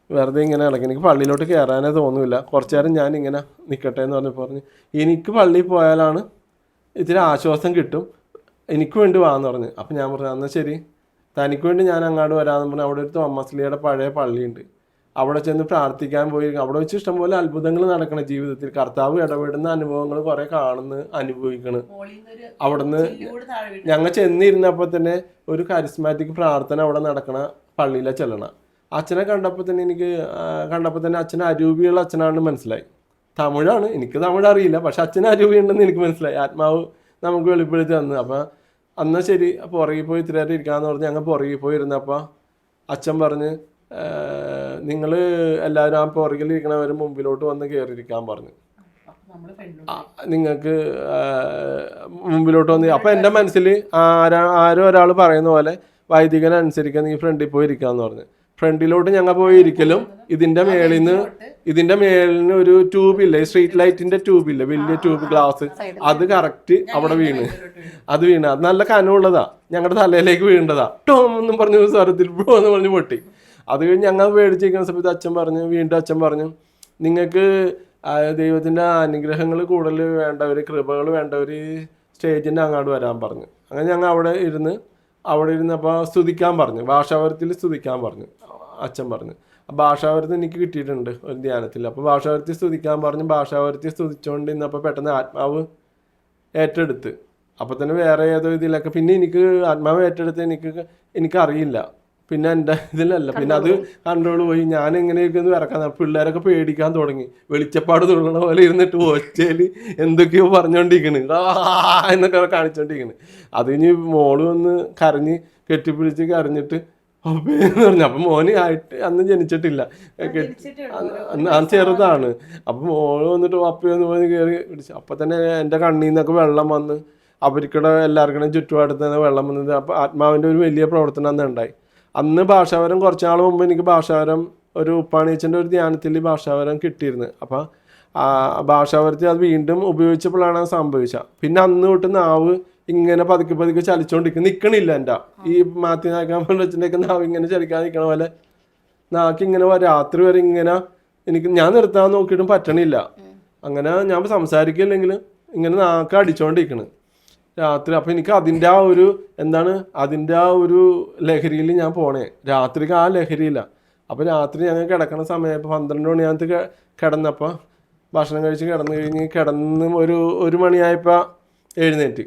വെറുതെ ഇങ്ങനെ ഇളക്കി, എനിക്ക് പള്ളിയിലോട്ട് കയറാനേ തോന്നില്ല. കുറച്ചു നേരം ഞാൻ ഇങ്ങനെ നിൽക്കട്ടെ എന്ന് പറഞ്ഞ് എനിക്ക് പള്ളിയിൽ പോയാലാണ് ഇത്തിരി ആശ്വാസം കിട്ടും, എനിക്ക് വേണ്ടി വാന്ന് പറഞ്ഞു. അപ്പം ഞാൻ പറഞ്ഞു എന്നാൽ ശരി, തനിക്ക് വേണ്ടി ഞാൻ അങ്ങോട്ട് വരാമെന്ന് പറഞ്ഞാൽ അവിടെ ഒരു തോമസ്ലിയുടെ പഴയ പള്ളിയുണ്ട്. അവിടെ ചെന്ന് പ്രാർത്ഥിക്കാൻ പോയി. അവിടെ വെച്ച് ഇഷ്ടംപോലെ അത്ഭുതങ്ങൾ നടക്കണം ജീവിതത്തിൽ. കർത്താവ് ഇടപെടുന്ന അനുഭവങ്ങൾ കുറെ അനുഭവിക്കണം. അവിടുന്ന് ഞങ്ങൾ ചെന്നിരുന്നപ്പോൾ തന്നെ ഒരു കരിസ്മാറ്റിക് പ്രാർത്ഥന അവിടെ നടക്കണ പള്ളിയിലെ ചെല്ലണം. അച്ഛനെ കണ്ടപ്പോൾ തന്നെ അച്ഛൻ അരൂപിയുള്ള അച്ഛനാണെന്ന് മനസ്സിലായി. തമിഴാണ്, എനിക്ക് തമിഴ് അറിയില്ല, പക്ഷെ അച്ഛൻ അരൂപി ഉണ്ടെന്ന് എനിക്ക് മനസ്സിലായി. ആത്മാവ് നമുക്ക് വെളിപ്പെടുത്തി തന്നു. അപ്പം എന്നാൽ ശരി പുറകിൽ പോയി ഇത്തിരി നേരം ഇരിക്കാമെന്ന് പറഞ്ഞ് ഞങ്ങൾ പുറകിൽ പോയി ഇരുന്നപ്പോൾ അച്ഛൻ പറഞ്ഞ് നിങ്ങൾ എല്ലാവരും ആ പുറകിൽ ഇരിക്കണവർ മുമ്പിലോട്ട് വന്ന് കയറിയിരിക്കാൻ പറഞ്ഞു. നിങ്ങൾക്ക് മുമ്പിലോട്ട് വന്ന് അപ്പം എൻ്റെ മനസ്സിൽ ആരോ ഒരാൾ പറയുന്ന പോലെ വൈദികനനുസരിക്കാൻ നീ ഫ്രണ്ടിൽ പോയി ഇരിക്കാമെന്ന് പറഞ്ഞു. ഫ്രണ്ടിലോട്ട് ഞങ്ങൾ പോയി ഇരിക്കലും ഇതിൻ്റെ മേളിന് ഒരു ട്യൂബില്ലേ, സ്ട്രീറ്റ് ലൈറ്റിൻ്റെ ട്യൂബില്ലേ, വലിയ ട്യൂബ് ഗ്ലാസ്, അത് കറക്റ്റ് അവിടെ വീണ്. അത് നല്ല കനമുള്ളതാ, ഞങ്ങളുടെ തലയിലേക്ക് വീണ്ടതാ. ടോം എന്നും പറഞ്ഞു സ്വരത്തിൽ എന്ന് പറഞ്ഞ് പൊട്ടി. അത് കഴിഞ്ഞ് ഞങ്ങൾ മേടിച്ചിരിക്കുന്ന സമയത്ത് വീണ്ടും അച്ഛൻ പറഞ്ഞു നിങ്ങൾക്ക് ദൈവത്തിൻ്റെ അനുഗ്രഹങ്ങൾ കൂടുതൽ വേണ്ടവർ, കൃപകൾ വേണ്ടവർ സ്റ്റേജിൻ്റെ അങ്ങോട്ട് വരാൻ പറഞ്ഞു. അങ്ങനെ ഞങ്ങൾ അവിടെ ഇരുന്നപ്പോൾ സ്തുതിക്കാൻ പറഞ്ഞു, ഭാഷാവരത്തിൽ സ്തുതിക്കാൻ പറഞ്ഞു. അച്ഛൻ പറഞ്ഞു ഭാഷാവരത്തിൽ എനിക്ക് കിട്ടിയിട്ടുണ്ട് ഒരു ധ്യാനത്തിൽ. അപ്പോൾ ഭാഷാവരത്തിൽ സ്തുതിക്കാൻ പറഞ്ഞു. ഭാഷാവരത്തിൽ സ്തുതിച്ചുകൊണ്ട് ഇന്നപ്പോൾ പെട്ടെന്ന് ആത്മാവ് ഏറ്റെടുത്ത്. അപ്പോൾ തന്നെ വേറെ ഏതോ ഇതിലൊക്കെ പിന്നെ എനിക്ക് ആത്മാവ് ഏറ്റെടുത്ത് എനിക്കറിയില്ല പിന്നെ എൻ്റെ ഇതിലല്ല, പിന്നെ അത് കൺട്രോൾ പോയി. ഞാൻ എങ്ങനെയൊക്കെ ഒന്ന് ഇറക്കാൻ പിള്ളേരൊക്കെ പേടിക്കാൻ തുടങ്ങി. വെളിച്ചപ്പാട് തുള്ളണ പോലെ ഇരുന്നിട്ട് ഒച്ചയിൽ എന്തൊക്കെയോ പറഞ്ഞുകൊണ്ടിരിക്കണ്, എന്നൊക്കെ കാണിച്ചോണ്ടിരിക്കണ്. അത് കഴിഞ്ഞ് മോള് വന്ന് കരഞ്ഞ് കെട്ടിപ്പിടിച്ച് കരഞ്ഞിട്ട് എന്ന് പറഞ്ഞു. അപ്പം മോന് ആയിട്ട് അന്ന് ജനിച്ചിട്ടില്ല, അന്ന് ചെറുതാണ്. അപ്പം മോള് വന്നിട്ട് അപ്പയെന്ന് പറഞ്ഞ് കയറി പിടിച്ചു. അപ്പം തന്നെ എൻ്റെ കണ്ണിൽ നിന്നൊക്കെ വെള്ളം വന്ന് അവർക്കിടെ എല്ലാവർക്കും ചുറ്റുപാടത്ത് തന്നെ വെള്ളം വന്നത്. അപ്പം ആത്മാവിൻ്റെ ഒരു വലിയ പ്രവർത്തനം അന്ന് ഉണ്ടായി. അന്ന് ഭാഷാവരം കുറച്ച് നാൾ മുമ്പ് എനിക്ക് ഭാഷാവരം ഒരു ഉപ്പാണീച്ചൻ്റെ ഒരു ധ്യാനത്തിൽ ഭാഷാവരം കിട്ടിയിരുന്നു. അപ്പം ഭാഷാവരത്തിൽ അത് വീണ്ടും ഉപയോഗിച്ചപ്പോഴാണ് സംഭവിച്ചത്. പിന്നെ അന്ന് തൊട്ട് നാവ് ഇങ്ങനെ പതുക്കെ പതുക്കെ ചലിച്ചോണ്ടിരിക്കും, നിൽക്കണില്ല. എൻ്റെ ഈ മാറ്റി നാക്കാൻ വെച്ചിട്ടുണ്ടെങ്കിൽ നാവ് ഇങ്ങനെ ചലിക്കാതെ നിൽക്കണ പോലെ നാക്ക് ഇങ്ങനെ രാത്രി വരെ ഇങ്ങനെ എനിക്ക് ഞാൻ നിർത്താൻ നോക്കിയിട്ടും പറ്റണില്ല. അങ്ങനെ ഞാൻ സംസാരിക്കില്ലെങ്കിൽ ഇങ്ങനെ നാക്ക് അടിച്ചോണ്ടിരിക്കണ് രാത്രി. അപ്പം എനിക്ക് അതിൻ്റെ ആ ഒരു എന്താണ് അതിൻ്റെ ആ ഒരു ലഹരിയിൽ ഞാൻ പോണേ. രാത്രിക്ക് ആ ലഹരിയില്ല. അപ്പോൾ രാത്രി ഞങ്ങൾ കിടക്കണ സമയം 12 മണിയകത്ത് കിടന്നപ്പോൾ ഭക്ഷണം കഴിച്ച് കിടന്ന് ഒരു മണിയായപ്പോൾ എഴുന്നേറ്റ്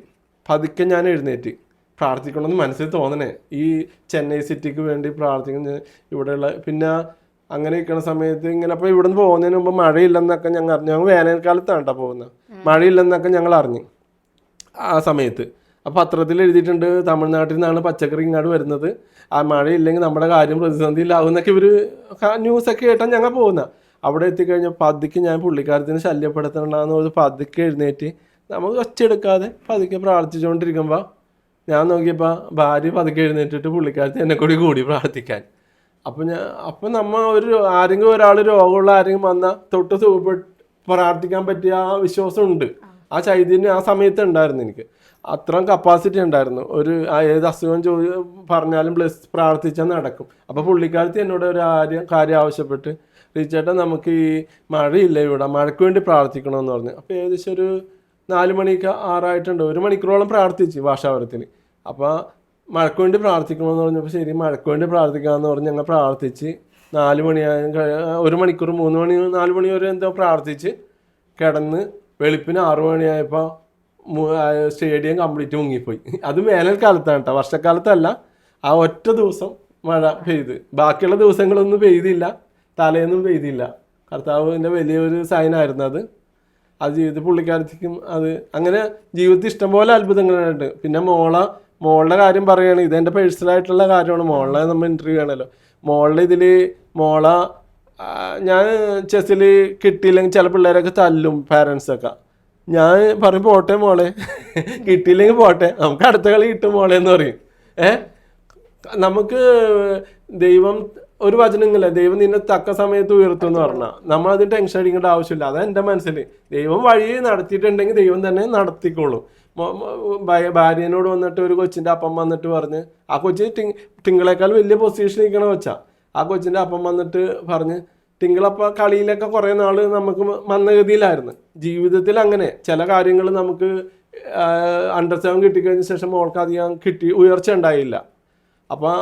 പതുക്കെ ഞാൻ എഴുന്നേറ്റ് പ്രാർത്ഥിക്കണമെന്ന് മനസ്സിൽ തോന്നണേ. ഈ ചെന്നൈ സിറ്റിക്ക് വേണ്ടി പ്രാർത്ഥിക്കുന്ന ഇവിടെയുള്ള പിന്നെ അങ്ങനെ ഇരിക്കണ സമയത്ത് ഇങ്ങനെ. അപ്പോൾ ഇവിടെ നിന്ന് പോകുന്നതിന് മുമ്പ് മഴയില്ലെന്നൊക്കെ ഞങ്ങൾ അറിഞ്ഞു. ഞങ്ങൾ വേനൽക്കാലത്താണ് കേട്ടോ പോകുന്നത്. മഴയില്ലെന്നൊക്കെ ഞങ്ങൾ അറിഞ്ഞു ആ സമയത്ത്. അപ്പോൾ പത്രത്തിൽ എഴുതിയിട്ടുണ്ട് തമിഴ്നാട്ടിൽ നിന്നാണ് പച്ചക്കറി ഇങ്ങോട്ട് വരുന്നത്, ആ മഴയില്ലെങ്കിൽ നമ്മുടെ കാര്യം പ്രതിസന്ധിയിലാവും എന്നൊക്കെ ഇവർ ന്യൂസൊക്കെ കേട്ടാണ് ഞങ്ങൾ പോകുന്നത്. അവിടെ എത്തിക്കഴിഞ്ഞാൽ പതുക്കെ ഞാൻ പുള്ളിക്കാരത്തിന് ശല്യപ്പെടുത്തണമെന്ന് പറഞ്ഞ് പതുക്കെ എഴുന്നേറ്റ് നമുക്ക് ഒച്ചെടുക്കാതെ പതുക്കെ പ്രാർത്ഥിച്ചുകൊണ്ടിരിക്കുമ്പോൾ ഞാൻ നോക്കിയപ്പോൾ ഭാര്യ പതുക്കെ എഴുന്നേറ്റിട്ട് പുള്ളിക്കാരത്തി എന്നെ കൂടി പ്രാർത്ഥിക്കാൻ. അപ്പം നമ്മൾ ആരെങ്കിലും ഒരാൾ രോഗമുള്ള ആരെങ്കിലും വന്നാൽ തൊട്ട് സുഖപ്പെട്ട് പ്രാർത്ഥിക്കാൻ പറ്റിയ ആ വിശ്വാസമുണ്ട്, ആ ചൈതന്യം ആ സമയത്ത് ഉണ്ടായിരുന്നു. എനിക്ക് അത്രയും കപ്പാസിറ്റി ഉണ്ടായിരുന്നു. ഏത് അസുഖം പറഞ്ഞാലും പ്രാർത്ഥിച്ചാൽ നടക്കും. അപ്പോൾ പുള്ളിക്കാരത്തി എന്നോട് ഒരു കാര്യം ആവശ്യപ്പെട്ട്, ടീച്ചേട്ടാ നമുക്ക് ഈ മഴയില്ല ഇവിടെ, മഴയ്ക്ക് വേണ്ടി പ്രാർത്ഥിക്കണമെന്ന് പറഞ്ഞു. അപ്പോൾ ഏകദേശം ഒരു 4 മണിക്ക് 6 ആയിട്ടുണ്ട്. 1 മണിക്കൂറോളം പ്രാർത്ഥിച്ചു ഭാഷാവരത്തിന്. അപ്പോൾ മഴയ്ക്ക് വേണ്ടി പ്രാർത്ഥിക്കണമെന്ന് പറഞ്ഞപ്പോൾ ശരി മഴയ്ക്ക് വേണ്ടി പ്രാർത്ഥിക്കാമെന്ന് പറഞ്ഞ് ഞങ്ങൾ പ്രാർത്ഥിച്ച് 4 മണിയായ 1 മണിക്കൂർ 3 മണി 4 മണി വരെ എന്തോ പ്രാർത്ഥിച്ച് കിടന്ന് വെളുപ്പിന് 6 മണിയായപ്പോൾ സ്റ്റേഡിയം കംപ്ലീറ്റ് മുങ്ങിപ്പോയി. അത് വേനൽക്കാലത്താണ് കേട്ടോ, വർഷക്കാലത്തല്ല. ആ ഒറ്റ ദിവസം മഴ പെയ്ത്, ബാക്കിയുള്ള ദിവസങ്ങളൊന്നും പെയ്തില്ല, തലേന്നും പെയ്തില്ല. കർത്താവിൻ്റെ വലിയൊരു സൈനായിരുന്നു അത്. ജീവിതത്തിൽ പുള്ളിക്കാരത്തേക്കും അത് അങ്ങനെ ജീവിതത്തിൽ ഇഷ്ടംപോലെ അത്ഭുതങ്ങളുണ്ട്. പിന്നെ മോളുടെ കാര്യം പറയുകയാണ്, ഇതെൻ്റെ പേഴ്സണലായിട്ടുള്ള കാര്യമാണ്. മോളെ നമ്മൾ ഇൻ്റർവ്യൂ ചെയ്യണമല്ലോ. ഞാൻ ചെസ്സിൽ കിട്ടിയില്ലെങ്കിൽ ചില പിള്ളേരൊക്കെ തല്ലും പാരൻസൊക്കെ. ഞാൻ പറയും പോട്ടെ മോളെ, കിട്ടിയില്ലെങ്കിൽ പോട്ടെ, നമുക്ക് അടുത്ത കളി കിട്ടും മോളെ എന്ന് പറയും. നമുക്ക് ദൈവം ഒരു വചനങ്ങളില്ല, ദൈവം നിന്നെ തക്ക സമയത്ത് ഉയർത്തും എന്ന് പറഞ്ഞാൽ നമ്മളതിന് ടെൻഷൻ അടിക്കേണ്ട ആവശ്യമില്ല. അതാണ് എൻ്റെ മനസ്സിൽ. ദൈവം വഴി നടത്തിയിട്ടുണ്ടെങ്കിൽ ദൈവം തന്നെ നടത്തിക്കോളും. ഭാര്യനോട് വന്നിട്ട് ഒരു കൊച്ചിൻ്റെ അപ്പം വന്നിട്ട് പറഞ്ഞ്, ആ കൊച്ച് ടിങ്കിളേക്കാൾ വലിയ പൊസിഷനിൽ നിൽക്കണ കൊച്ചാ. ആ കൊച്ചിൻ്റെ അപ്പം വന്നിട്ട് പറഞ്ഞ്, ടിങ്കിളപ്പം കളിയിലൊക്കെ കുറേ നാൾ നമുക്ക് മന്ദഗതിയിലായിരുന്നു. ജീവിതത്തിൽ അങ്ങനെ ചില കാര്യങ്ങൾ നമുക്ക് അണ്ടർ 7 കിട്ടിക്കഴിഞ്ഞ ശേഷം മോൾക്ക് അധികം ഉയർച്ച ഉണ്ടായില്ല. അപ്പോൾ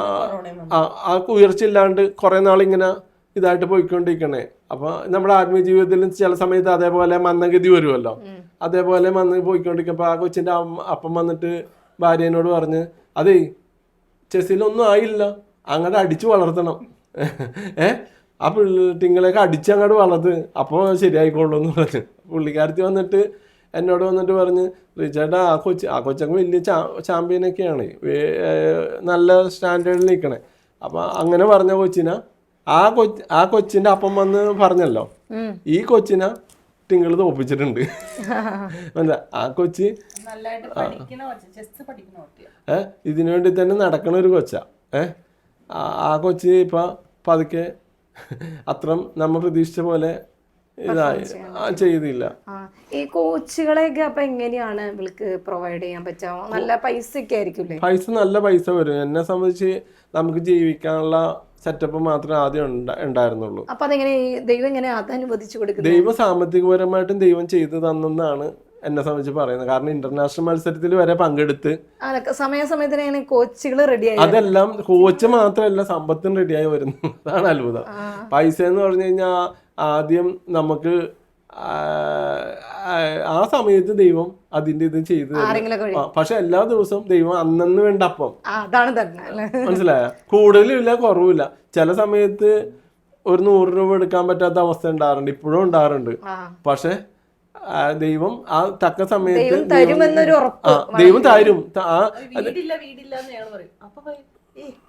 ആ ഉയർച്ച ഇല്ലാണ്ട് കുറേ നാളിങ്ങനെ ഇതായിട്ട് പോയിക്കൊണ്ടിരിക്കണേ. അപ്പോൾ നമ്മുടെ ആത്മീയ ജീവിതത്തിൽ ചില സമയത്ത് അതേപോലെ മന്ദഗതി വരുമല്ലോ, അതേപോലെ പോയിക്കൊണ്ടിരിക്കുമ്പോൾ ആ കൊച്ചിൻ്റെ അപ്പം വന്നിട്ട് ഭാര്യനോട് പറഞ്ഞ്, അതേ ചെസ്സിലൊന്നും ആയില്ല, അങ്ങോട്ട് അടിച്ചു വളർത്തണം, ആ ടിങ്ങളെയൊക്കെ അടിച്ചങ്ങോട്ട് വളർത്ത്, അപ്പോൾ ശരിയായിക്കോളൂ എന്ന് പറഞ്ഞു. പുള്ളിക്കാരത്തി വന്നിട്ട് എന്നോട് വന്നിട്ട് പറഞ്ഞ്, ചേട്ടാ ആ കൊച്ചൊക്കെ വലിയ ചാമ്പ്യനൊക്കെയാണ്, നല്ല സ്റ്റാൻഡേർഡിൽ നിൽക്കണേ. അപ്പം അങ്ങനെ പറഞ്ഞ കൊച്ചിനെ ആ കൊച്ചിൻ്റെ അപ്പം വന്ന് പറഞ്ഞല്ലോ, ഈ കൊച്ചിനെ ടിങ്ങൾ തോപ്പിച്ചിട്ടുണ്ട്. ആ കൊച്ചി ഇതിനു വേണ്ടി തന്നെ നടക്കണ ഒരു കൊച്ചാ. ആ കൊച്ചി ഇപ്പം പതുക്കെ അത്രം നമ്മൾ പ്രതീക്ഷിച്ച പോലെ ഇതായി ചെയ്തില്ല. ഈ കോച്ചുകളെയൊക്കെ അപ്പൊ എങ്ങനെയാണ് ഇവൾക്ക് പ്രൊവൈഡ് ചെയ്യാൻ പറ്റുക? നല്ല പൈസ ഒക്കെ ആയിരിക്കും? നല്ല പൈസ വരും. എന്നെ സംബന്ധിച്ച് നമുക്ക് ജീവിക്കാനുള്ള സെറ്റപ്പ് മാത്രമേ ആദ്യം ഉണ്ടായിരുന്നുള്ളൂ. അപ്പൊ അതെങ്ങനെ ദൈവം എങ്ങനെ അനുവദിച്ചു കൊടുക്കുന്നത്? ദൈവം സാമ്പത്തികപരമായിട്ടും ദൈവം ചെയ്തു തന്നെന്നാണ് എന്നെ സംബന്ധിച്ച് പറയുന്നത്. കാരണം ഇന്റർനാഷണൽ മത്സരത്തിൽ വരെ പങ്കെടുത്ത് സമയസമയത്തിന് കോച്ചുകൾ റെഡിയായി. അതെല്ലാം കോച്ച് മാത്രമല്ല, സമ്പത്തും റെഡിയായി വരുന്നു. അതാണ് അത്ഭുതം. പൈസ എന്ന് പറഞ്ഞു കഴിഞ്ഞാൽ ആദ്യം നമുക്ക് ആ സമയത്ത് ദൈവം അതിന്റെ ഇത് ചെയ്തു തരും. ആരെങ്കിലുമൊക്കെ വഴി. പക്ഷെ എല്ലാ ദിവസവും ദൈവം അന്നു വേണ്ട അപ്പം അതാണ് തന്നെ അല്ലേ? മനസ്സിലായ, കൂടുതലുമില്ല കുറവില്ല. ചില സമയത്ത് ഒരു 100 രൂപ എടുക്കാൻ പറ്റാത്ത അവസ്ഥ ഉണ്ടാറുണ്ട്, ഇപ്പോഴും ഉണ്ടാറുണ്ട്. പക്ഷെ ദൈവം ആ തക്ക സമയത്ത് ദൈവം തരുമെന്നൊരു ഉറപ്പ്. ദൈവം തരും. വീടില്ല എന്ന് ഞങ്ങൾ പറയും. അപ്പൊ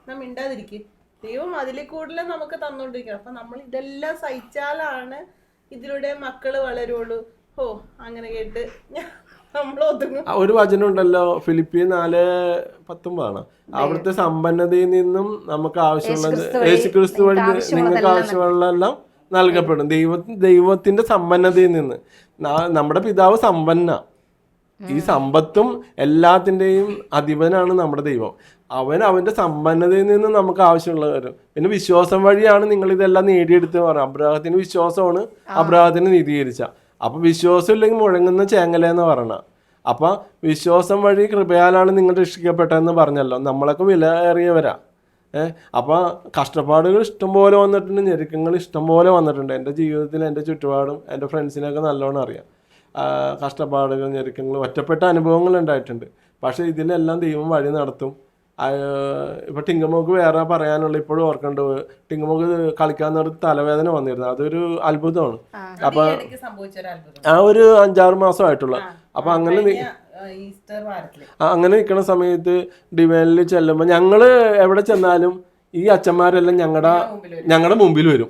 നാം മിണ്ടാതിരിക്കും, ദൈവം അതിലെ കൂടുതൽ നമുക്ക് തന്നോണ്ടിരിക്കണം. അപ്പൊ നമ്മൾ ഇതെല്ലാം സഹിച്ചാലാണ് ഇതിലൂടെ മക്കള് വളരുള്ളൂ. ഓ അങ്ങനെ കേട്ട് നമ്മൾ ഒതുങ്ങും. ഒരു വചനം ഉണ്ടല്ലോ, ഫിലിപ്പിയർ 4:19, അവിടുത്തെ സമ്പന്നതയിൽ നിന്നും നമുക്ക് ആവശ്യമുള്ളത് യേശുക്രിസ്തു വഴി നിങ്ങൾക്ക് ആവശ്യമുള്ളതെല്ലാം നൽകപ്പെടും. ദൈവത്തിന്റെ സമ്പന്നതയിൽ നിന്ന്. നമ്മുടെ പിതാവ് സമ്പന്ന, ഈ സമ്പത്തും എല്ലാത്തിൻ്റെയും അധിപനാണ് നമ്മുടെ ദൈവം. അവന്റെ സമ്പന്നതയിൽ നിന്ന് നമുക്ക് ആവശ്യമുള്ളത് വരും. പിന്നെ വിശ്വാസം വഴിയാണ് നിങ്ങൾ ഇതെല്ലാം നേടിയെടുത്ത് പറഞ്ഞത്. അബ്രാഹത്തിന് വിശ്വാസമാണ് അബ്രാഹത്തിന് നീതീകരിച്ച. അപ്പൊ വിശ്വാസം ഇല്ലെങ്കിൽ മുഴങ്ങുന്ന ചേങ്ങലെന്ന് പറയണ. അപ്പൊ വിശ്വാസം വഴി കൃപയാലാണ് നിങ്ങൾ രക്ഷിക്കപ്പെട്ടതെന്ന് പറഞ്ഞല്ലോ. നമ്മളൊക്കെ വിലയേറിയവരാ. അപ്പൊ കഷ്ടപ്പാടുകൾ ഇഷ്ടംപോലെ വന്നിട്ടുണ്ട്, ഞെരുക്കങ്ങൾ ഇഷ്ടംപോലെ വന്നിട്ടുണ്ട്. എൻ്റെ ജീവിതത്തിൽ എൻ്റെ ചുറ്റുപാടും എൻ്റെ ഫ്രണ്ട്സിനൊക്കെ നല്ലോണം അറിയാം. കഷ്ടപ്പാടുകൾ, ഞെരുക്കങ്ങൾ, ഒറ്റപ്പെട്ട അനുഭവങ്ങൾ ഉണ്ടായിട്ടുണ്ട്. പക്ഷെ ഇതിലെല്ലാം ദൈവം വഴി നടത്തും. ഇപ്പൊ ടിങ്കമോക്ക് വേറെ പറയാനുള്ള, ഇപ്പോഴും ഓർക്കേണ്ടത്, ടിങ്കമോക്ക് കളിക്കാൻ നേരത്ത് തലവേദന വന്നിരുന്നു. അതൊരു അത്ഭുതമാണ്. അപ്പൊ ആ ഒരു 5-6 മാസമായിട്ടുള്ള. അപ്പൊ അങ്ങനെ നിൽക്കുന്ന സമയത്ത് ഡിവൈനിൽ ചെല്ലുമ്പോൾ ഞങ്ങള് എവിടെ ചെന്നാലും ഈ അച്ഛന്മാരെല്ലാം ഞങ്ങളുടെ മുമ്പിൽ വരും.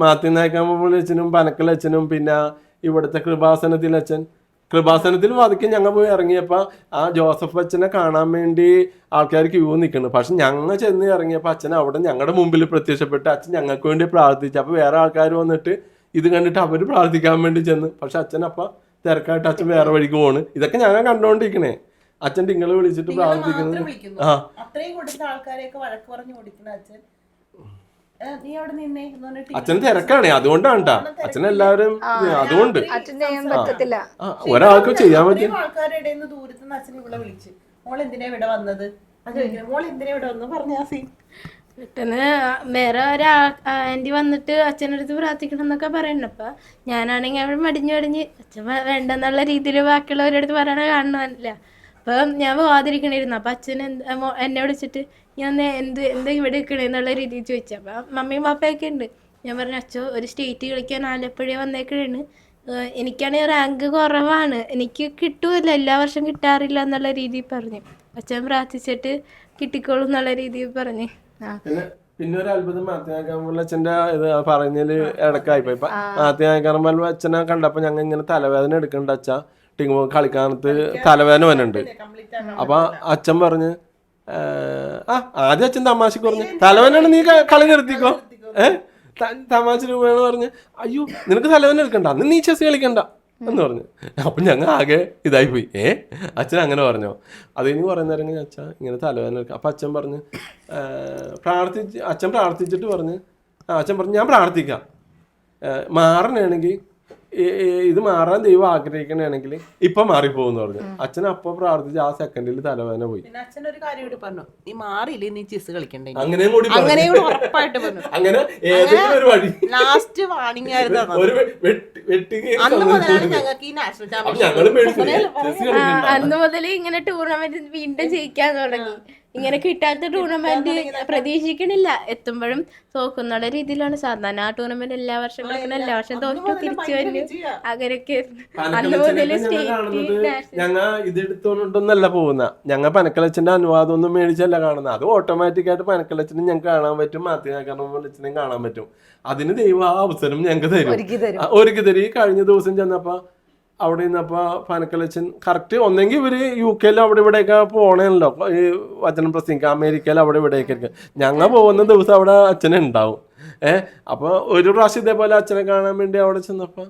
മാത്യനായക്കാമ്പുള്ളി അച്ഛനും പനക്കൽ അച്ഛനും പിന്നെ ഇവിടുത്തെ കൃപാസനത്തിൽ വാദിക്കാൻ ഞങ്ങൾ പോയി ഇറങ്ങിയപ്പോൾ ആ ജോസഫ് അച്ഛനെ കാണാൻ വേണ്ടി ആൾക്കാർ ക്യൂ നിൽക്കുന്നു. പക്ഷെ ഞങ്ങൾ ചെന്ന് ഇറങ്ങിയപ്പോൾ അച്ഛൻ അവിടെ ഞങ്ങളുടെ മുമ്പിൽ പ്രത്യക്ഷപ്പെട്ട് അച്ഛൻ ഞങ്ങൾക്ക് വേണ്ടി പ്രാർത്ഥിച്ചു. അപ്പോൾ വേറെ ആൾക്കാർ വന്നിട്ട് ഇത് കണ്ടിട്ട് അവർ പ്രാർത്ഥിക്കാൻ വേണ്ടി ചെന്ന്. പക്ഷെ അച്ഛൻ അപ്പം തിരക്കായിട്ട് അച്ഛൻ വേറെ വഴിക്ക് പോണ്. ഇതൊക്കെ ഞങ്ങൾ കണ്ടോണ്ടിരിക്കണേ. അച്ഛൻ ടിങ്ങളെ വിളിച്ചിട്ട് പ്രാർത്ഥിക്കുന്നത്. അച്ഛൻ തിരക്കാണേ, അതുകൊണ്ടാണ് കേട്ടാ. അച്ഛൻ എല്ലാവരും അതുകൊണ്ട് ഒരാൾക്ക് ചെയ്യാൻ പറ്റും. ആൾക്കാരുടെ ദൂരത്ത് അച്ഛൻ ഇവിടെ വിളിച്ചു, മോൾ എന്തിനാ ഇവിടെ വന്നത്, മോൾ എന്തിനാ ഇവിടെ വന്നു പറഞ്ഞ പെട്ടെന്ന് വേറെ ആൻറ്റി വന്നിട്ട് അച്ഛനടുത്ത് പ്രാർത്ഥിക്കണം എന്നൊക്കെ പറയണം. അപ്പം ഞാനാണെങ്കിൽ അവിടെ മടിഞ്ഞ് അച്ഛൻ വേണ്ടെന്നുള്ള രീതിയിൽ ബാക്കിയുള്ളവരുടെ പറയണ കാണുന്നില്ല. അപ്പം ഞാൻ പോവാതിരിക്കണിരുന്നു. അപ്പം അച്ഛൻ എന്നെ വിളിച്ചിട്ട് ഞാൻ എന്താ ഇവിടെ നിൽക്കണേന്നുള്ള രീതിയിൽ ചോദിച്ചു. അപ്പം മമ്മിയും പാപ്പയൊക്കെ ഉണ്ട്. ഞാൻ പറഞ്ഞു, അച്ഛോ ഒരു സ്റ്റേറ്റ് കളിക്കാൻ ആലപ്പുഴ വന്നേക്കണേണ്, എനിക്കാണെങ്കിൽ റാങ്ക് കുറവാണ്, എനിക്ക് കിട്ടുമല്ലോ, എല്ലാ വർഷം കിട്ടാറില്ല എന്നുള്ള രീതിയിൽ പറഞ്ഞു. അച്ഛൻ പ്രാർത്ഥിച്ചിട്ട് കിട്ടിക്കോളും എന്നുള്ള രീതിയിൽ പറഞ്ഞു. പിന്നെ ഒരു അത്ഭുതം മാത്യനാക്കാമ്പുള്ള അച്ഛൻ്റെ ഇത് പറയുന്നതില് ഇടക്കായിപ്പോയി. മാത്യനാക്കാമ്പുള്ള അച്ഛനെ കണ്ടപ്പോൾ ഞങ്ങൾ ഇങ്ങനെ തലവേദന എടുക്കണ്ട അച്ഛ, ടിങ്ങോ കളിക്കാനത്ത് തലവേദന വന്നുണ്ട്. അപ്പൊ അച്ഛൻ പറഞ്ഞ് ആദ്യം അച്ഛൻ തമാശക്ക് പറഞ്ഞു, തലവേദന നീ കളി നിർത്തിക്കോ, തമാശ രൂപയാണ് പറഞ്ഞ്, അയ്യോ നിനക്ക് തലവേദന എടുക്കണ്ട, അന്ന് നീ ചെസ് കളിക്കണ്ട എന്ന് പറഞ്ഞു. അപ്പം ഞങ്ങൾ ആകെ ഇതായി പോയി. അച്ഛൻ അങ്ങനെ പറഞ്ഞോ? അത് കഴിഞ്ഞ് കുറേ നേരം കഴിഞ്ഞ് അച്ഛൻ ഇങ്ങനെ തലവേദന എടുക്കാം. അപ്പം അച്ഛൻ പറഞ്ഞ് അച്ഛൻ പ്രാർത്ഥിച്ചിട്ട് പറഞ്ഞ് അച്ഛൻ പറഞ്ഞു, ഞാൻ പ്രാർത്ഥിക്കാം, മാറണമെങ്കിൽ ഇത് മാറാൻ ദൈവം ആഗ്രഹിക്കണമെങ്കിൽ ഇപ്പൊ മാറിപ്പോന്ന് പറഞ്ഞു. അച്ഛൻ അപ്പൊ പ്രാർത്ഥിച്ച് ആ സെക്കൻഡിൽ തലവേദന പോയി. അച്ഛൻ ഒരു കാര്യം കൂടി പറഞ്ഞു, നീ മാറിയില്ലേ നീ ചെസ് കളിക്കണ്ടേ, അങ്ങനെയും കൂടി ഉറപ്പായിട്ട് പറഞ്ഞു. അങ്ങനെ ഏതെങ്കിലും ഒരു വഴി ലാസ്റ്റ് വാണിംഗ് ആയിരുന്നു. അന്ന് മുതൽ ഇങ്ങനെ ടൂർണമെന്റ് വീണ്ടും ജയിക്കാൻ തുടങ്ങി. ഇങ്ങനെ കിട്ടാത്ത ടൂർണമെന്റ് പ്രതീക്ഷിക്കണില്ല, എത്തുമ്പോഴും തോക്കുന്നുള്ള രീതിയിലാണ് സാധാരണ. ആ ടൂർണമെന്റ് എല്ലാ വർഷം എല്ലാ വർഷം തോറ്റു തിരിച്ചു വരുന്നു, അങ്ങനെയൊക്കെ. അന്ന് മുതൽ ഞങ്ങൾ ഇതെടുത്തോണ്ടൊന്നല്ല പോകുന്ന, ഞങ്ങൾ പനക്കലച്ചന്റെ അനുവാദം ഒന്നും മേടിച്ചല്ല കാണുന്നത്. അത് ഓട്ടോമാറ്റിക് ആയിട്ട് പനക്കലച്ചനും ഞങ്ങൾക്ക് കാണാൻ പറ്റും, മാത്യനാക്കാനും കാണാൻ പറ്റും. അതിന് ദൈവം ആ അവസരം ഞങ്ങൾക്ക് തരും, ഒരുക്കി തരും. ഈ കഴിഞ്ഞ ദിവസം ചെന്നപ്പോ അവിടെ നിന്നപ്പോ പനക്കലച്ചൻ കറക്റ്റ് ഒന്നെങ്കിൽ ഇവര് UK അവിടെ ഇവിടെയൊക്കെ പോണല്ലോ ഈ വചനം പ്രസംഗിക്കുക, അമേരിക്കയിൽ അവിടെ ഇവിടെയൊക്കെ. ഞങ്ങൾ പോകുന്ന ദിവസം അവിടെ അച്ഛനെ ഉണ്ടാവും. അപ്പൊ ഒരു പ്രാവശ്യം ഇതേപോലെ അച്ഛനെ കാണാൻ വേണ്ടി അവിടെ ചെന്നപ്പോ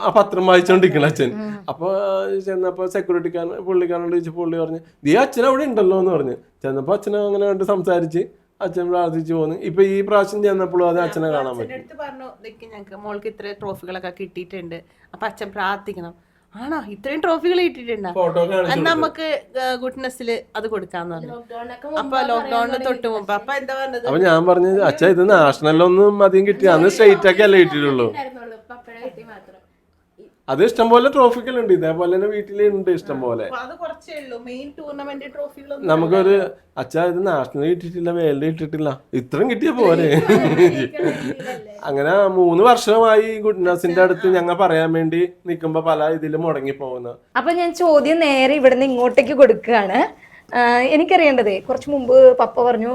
ആ പത്രം വായിച്ചോണ്ടിരിക്കണം അച്ഛൻ. അപ്പൊ ചെന്നപ്പോ പുള്ളിക്കാരനോട് ചോദിച്ചു, പുള്ളി പറഞ്ഞു, ദീ അച്ഛൻ അവിടെ ഉണ്ടല്ലോ എന്ന് പറഞ്ഞു. ചെന്നപ്പോ അച്ഛനെ അങ്ങനെ കണ്ട് സംസാരിച്ച് അച്ഛൻ പ്രാർത്ഥിച്ചു പോന്നു. ഇപ്പൊ ഈ പ്രാവശ്യം ചെന്നപ്പോഴും അത് അച്ഛനെ കാണാൻ പറ്റും. പറഞ്ഞു, ഞങ്ങൾക്ക് മോൾക്ക് ഇത്ര ട്രോഫികളൊക്കെ കിട്ടിയിട്ടുണ്ട്, അപ്പൊ അച്ഛൻ പ്രാർത്ഥിക്കണം. ആണോ ഇത്രയും ട്രോഫികൾ കിട്ടിയിട്ടുണ്ടോ, നമുക്ക് ഗുഡ്നെസ്സില് അത് കൊടുക്കാന്ന് പറഞ്ഞു. അപ്പൊ ലോക്ക്ഡൌണിന് തൊട്ട് മുമ്പ് അപ്പൊ എന്താ പറഞ്ഞത്? അപ്പൊ ഞാൻ പറഞ്ഞു, അച്ഛാ ഇത് നാഷണലൊന്നും അധികം കിട്ടി, അന്ന് സ്റ്റേറ്റ് ഒക്കെ അല്ലേ കിട്ടിയിട്ടുള്ളൂ. അത് ഇഷ്ടംപോലെ ട്രോഫികളുണ്ട്, ഇതേപോലെ തന്നെ വീട്ടിലുണ്ട് ഇഷ്ടംപോലെ. അപ്പൊ അത് കുറച്ചേ ഉള്ളൂ, മെയിൻ ടൂർണമെന്റ് ട്രോഫികളൊന്നും നമുക്കൊരു അച്ഛാ ഇത് നാഷണൽ കിട്ടിയിട്ടില്ല, വേൾഡ് കിട്ടിയിട്ടില്ല, ഇത്രയും കിട്ടിയ പോരെ. അങ്ങനെ 3 വർഷമായി ഗുഡ്നസിന്റെ അടുത്ത് ഞങ്ങൾ പറയാൻ വേണ്ടി നിൽക്കുമ്പോ പല ഇതിലും മുടങ്ങി പോകുന്നത്. അപ്പൊ ഞാൻ ചോദ്യം നേരെ ഇവിടുന്ന് ഇങ്ങോട്ടേക്ക് കൊടുക്കുകയാണ്. എനിക്കറിയേണ്ടതേ, കുറച്ച് മുമ്പ് പപ്പ പറഞ്ഞു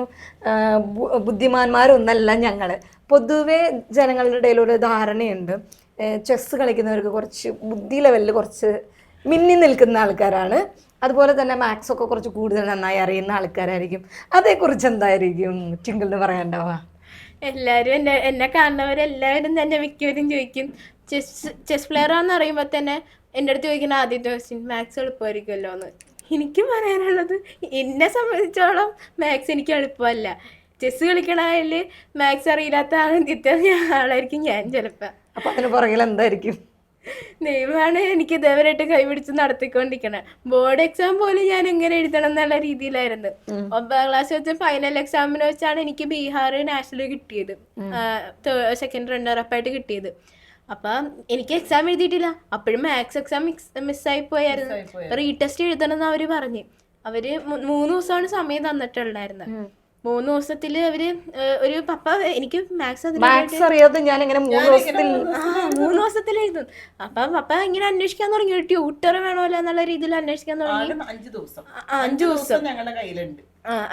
ബുദ്ധിമാന്മാരൊന്നല്ല ഞങ്ങൾ. പൊതുവെ ജനങ്ങളുടെ ഇടയിൽ ഒരു ധാരണയുണ്ട്, ചെസ്സ് കളിക്കുന്നവർക്ക് കുറച്ച് ബുദ്ധി ലെവലിൽ കുറച്ച് മിന്നി നിൽക്കുന്ന ആൾക്കാരാണ്, അതുപോലെ തന്നെ മാത്സ് ഒക്കെ കുറച്ച് കൂടുതൽ നന്നായി അറിയുന്ന ആൾക്കാരായിരിക്കും. അതേക്കുറിച്ച് എന്തായിരിക്കും ട്വിങ്കിളിന് പറയാണ്ടാവുക? എല്ലാവരും എന്നെ കാണുന്നവരെല്ലാവരും തന്നെ മിക്കവരും ചോദിക്കും ചെസ് പ്ലെയർ ആണെന്ന് അറിയുമ്പോൾ തന്നെ എൻ്റെ അടുത്ത് ചോദിക്കുന്ന ആദ്യത്തെ ക്വസ്റ്റ്യൻ മാത്സ് എളുപ്പമായിരിക്കുമല്ലോ എന്ന്. എനിക്ക് പറയാനുള്ളത്, എന്നെ സംബന്ധിച്ചോളം മാത്സ് എനിക്ക് എളുപ്പമല്ല. ചെസ് കളിക്കണതിൽ മാത്സ് അറിയില്ലാത്ത ആദ്യത്തെ ആളായിരിക്കും ഞാൻ ചിലപ്പോൾ. അപ്പൊ അതിന് പുറകിൽ എന്തായിരിക്കും? ദൈവമാണ് എനിക്ക് ഇതേവരായിട്ട് കൈപിടിച്ച് നടത്തിക്കൊണ്ടിരിക്കണം. ബോർഡ് എക്സാം പോലും ഞാൻ എങ്ങനെ എഴുതണം എന്നുള്ള രീതിയിലായിരുന്നു. 9ാം ക്ലാസ് വെച്ച് ഫൈനൽ എക്സാമിന് വെച്ചാണ് എനിക്ക് ബീഹാർ നാഷണൽ കിട്ടിയത്, സെക്കൻഡ് റണ്ണർ അപ്പായിട്ട് കിട്ടിയത്. അപ്പം എനിക്ക് എക്സാം എഴുതിയിട്ടില്ല, അപ്പോഴും മാത്സ് എക്സാം മിസ്സായി പോയായിരുന്നു. റീടെസ്റ്റ് എഴുതണം എന്ന് അവര് പറഞ്ഞ്. അവര് 3 ദിവസമാണ് സമയം തന്നിട്ടുണ്ടായിരുന്നത്. 3 ദിവസത്തില് അവര് ഒരു പപ്പ എനിക്ക് മാത്സ് അറിയാതെ ഞാൻ ഇങ്ങനെ 3 ദിവസത്തിൽ എഴുതും. അപ്പൊ പപ്പ ഇങ്ങനെ അന്വേഷിക്കാൻ തുടങ്ങി, ട്യൂട്ടർ വേണമല്ലോ എന്നുള്ള രീതിയിൽ അന്വേഷിക്കാൻ തുടങ്ങി. 5 ദിവസം 5 ദിവസം ഞങ്ങളുടെ കയ്യിലുണ്ട്.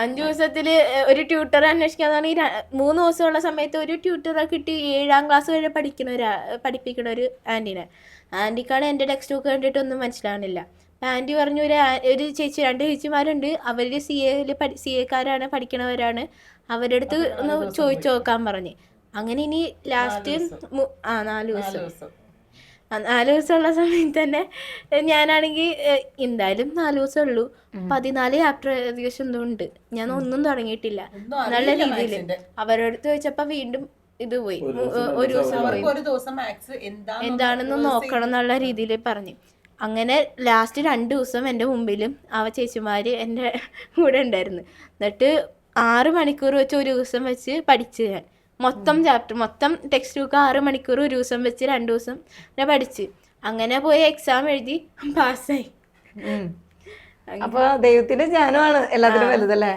5 ദിവസത്തില് ഒരു ട്യൂട്ടറെ അന്വേഷിക്കാൻ തുടങ്ങി. 3 ദിവസമുള്ള സമയത്ത് ഒരു ട്യൂട്ടറെ കിട്ടി. 7ാം ക്ലാസ് വരെ പഠിപ്പിക്കണ ഒരു ആൻറ്റിക്കാണ് എൻ്റെ ടെക്സ്റ്റ് ബുക്ക് കണ്ടിട്ടൊന്നും മനസ്സിലാവുന്നില്ല. ആൻറ്റി പറഞ്ഞു ഒരു ചേച്ചി 2 ചേച്ചിമാരുണ്ട്, അവർ സി എക്കാരാണ്, പഠിക്കണവരാണ്, അവരുടെ അടുത്ത് ഒന്ന് ചോദിച്ചു നോക്കാൻ പറഞ്ഞ്. അങ്ങനെ ഇനി ലാസ്റ്റ് 4 ദിവസം 4 ദിവസമുള്ള സമയത്ത് തന്നെ ഞാനാണെങ്കിൽ എന്തായാലും 4 ദിവസം ഉള്ളൂ, 14 ചാപ്റ്റർ ഏകദേശം എന്തോ ഉണ്ട്, ഞാൻ ഒന്നും തുടങ്ങിയിട്ടില്ല നല്ല രീതിയിൽ. അവരുടെ അടുത്ത് ചോദിച്ചപ്പോ വീണ്ടും ഇത് പോയി, ഒരു ദിവസം എന്താണെന്ന് നോക്കണം എന്നുള്ള രീതിയിൽ പറഞ്ഞു. അങ്ങനെ ലാസ്റ്റ് 2 ദിവസം എൻ്റെ മുമ്പിലും ചേച്ചിമാർ എൻ്റെ കൂടെ ഉണ്ടായിരുന്നു. എന്നിട്ട് 6 മണിക്കൂർ വെച്ച് ഒരു ദിവസം വെച്ച് പഠിച്ച് ഞാൻ മൊത്തം ചാപ്റ്റർ, മൊത്തം ടെക്സ്റ്റ് ബുക്ക് 6 മണിക്കൂർ ഒരു ദിവസം വെച്ച് 2 ദിവസം ഞാൻ പഠിച്ച്. അങ്ങനെ പോയി എക്സാം എഴുതി പാസ്സായി. അപ്പൊ ദൈവത്തിന്റെ ജ്ഞാനമാണ് എല്ലാത്തിനും വലുതല്ലേ.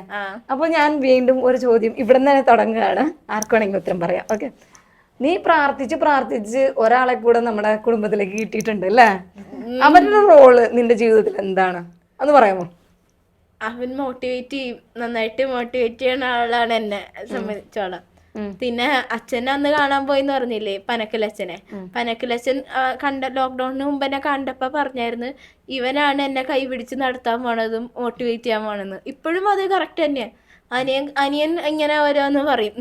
അപ്പൊ ഞാൻ വീണ്ടും ഒരു ചോദ്യം ഇവിടെ നിന്ന് തന്നെ തുടങ്ങുകയാണ്, ആർക്കാണെങ്കിൽ ഉത്തരം പറയാം. ഓക്കെ, നീ പ്രാർത്ഥിച്ച് ഒരാളെ കൂടെ നമ്മുടെ കുടുംബത്തിലേക്ക് കിട്ടിയിട്ടുണ്ട് അല്ലേ? അവരുടെ റോള് നിന്റെ ജീവിതത്തിൽ എന്താണ് എന്ന് പറയാമോ? അവൻ നന്നായിട്ട് മോട്ടിവേറ്റ് ചെയ്യുന്ന ആളാണ് എന്നെ സംബന്ധിച്ചോളം. പിന്നെ അച്ഛനെ അന്ന് കാണാൻ പോയിന്ന് പറഞ്ഞില്ലേ, പനക്കലച്ഛൻ ലോക്ക്ഡൌണിന് മുമ്പ് എന്നെ കണ്ടപ്പോ പറഞ്ഞായിരുന്നു, ഇവനാണ് എന്നെ കൈപിടിച്ച് നടത്താൻ പോണതും മോട്ടിവേറ്റ് ചെയ്യാൻ പോണെന്ന്. ഇപ്പോഴും അത് കറക്റ്റ് തന്നെയാ. അനിയൻ ഇങ്ങനെ ഓരോന്ന് പറയും,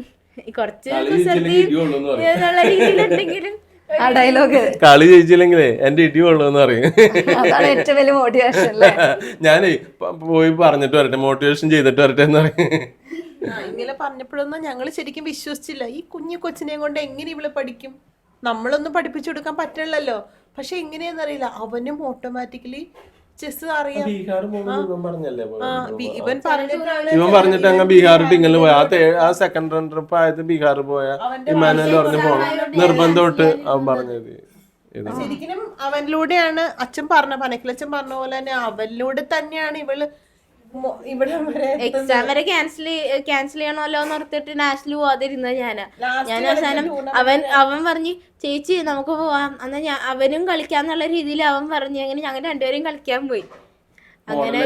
കുറച്ച് എന്നുള്ള രീതിയിലുണ്ടെങ്കിലും ആ ഡയലോഗ് കളി ജയിച്ചില്ലെങ്കിലേ എന്റെ ഇടി കൊള്ളുമെന്ന് പറയും. അതാണ് ഏറ്റവും വലിയ മോട്ടിവേഷൻ അല്ലേ. ഞാനേ പോയി പറഞ്ഞിട്ട് വരട്ടെ, മോട്ടിവേഷൻ ചെയ്തിട്ട് വരട്ടെ എന്ന് പറയും. ഇങ്ങനെ പറഞ്ഞപ്പോഴൊന്നും ഞങ്ങൾ ശരിക്കും വിശ്വസിച്ചില്ല. ഈ കുഞ്ഞു കൊച്ചിനെയും കൊണ്ട് എങ്ങനെ ഇവള് പഠിക്കും, നമ്മളൊന്നും പഠിപ്പിച്ചു കൊടുക്കാൻ പറ്റില്ലല്ലോ. പക്ഷെ എങ്ങനെയാന്നറിയില്ല, അവനും ഓട്ടോമാറ്റിക്കലി ചെസ് അറിയാം. ഇവൻ പറഞ്ഞിട്ട് അങ്ങ് ബീഹാർ ടിങ്ങല് പോയ ആ സെക്കൻഡ് റൺ ട്രിപ്പ് ആയത് ബീഹാർ പോയ ഇമാനുവൽ പറഞ്ഞു പോകണം നിർബന്ധമായിട്ട് അവൻ പറഞ്ഞത്. ശരിക്കും അവനിലൂടെയാണ് അച്ഛൻ പനക്കിലച്ഛൻ പറഞ്ഞ പോലെ തന്നെ അവനിലൂടെ തന്നെയാണ് ഇവള് എക്സാം വരെ ക്യാൻസൽ ചെയ്യണമല്ലോ എന്ന് ഓർത്തിട്ട് നാഷണൽ പോവാതിരുന്ന ഞാൻ അവസാനം അവൻ പറഞ്ഞ് ചേച്ചി നമുക്ക് പോവാം, എന്നാ അവനും കളിക്കാന്നുള്ള രീതിയിൽ അവൻ പറഞ്ഞു. അങ്ങനെ ഞങ്ങൾ 2 പേരും കളിക്കാൻ പോയി. അങ്ങനെ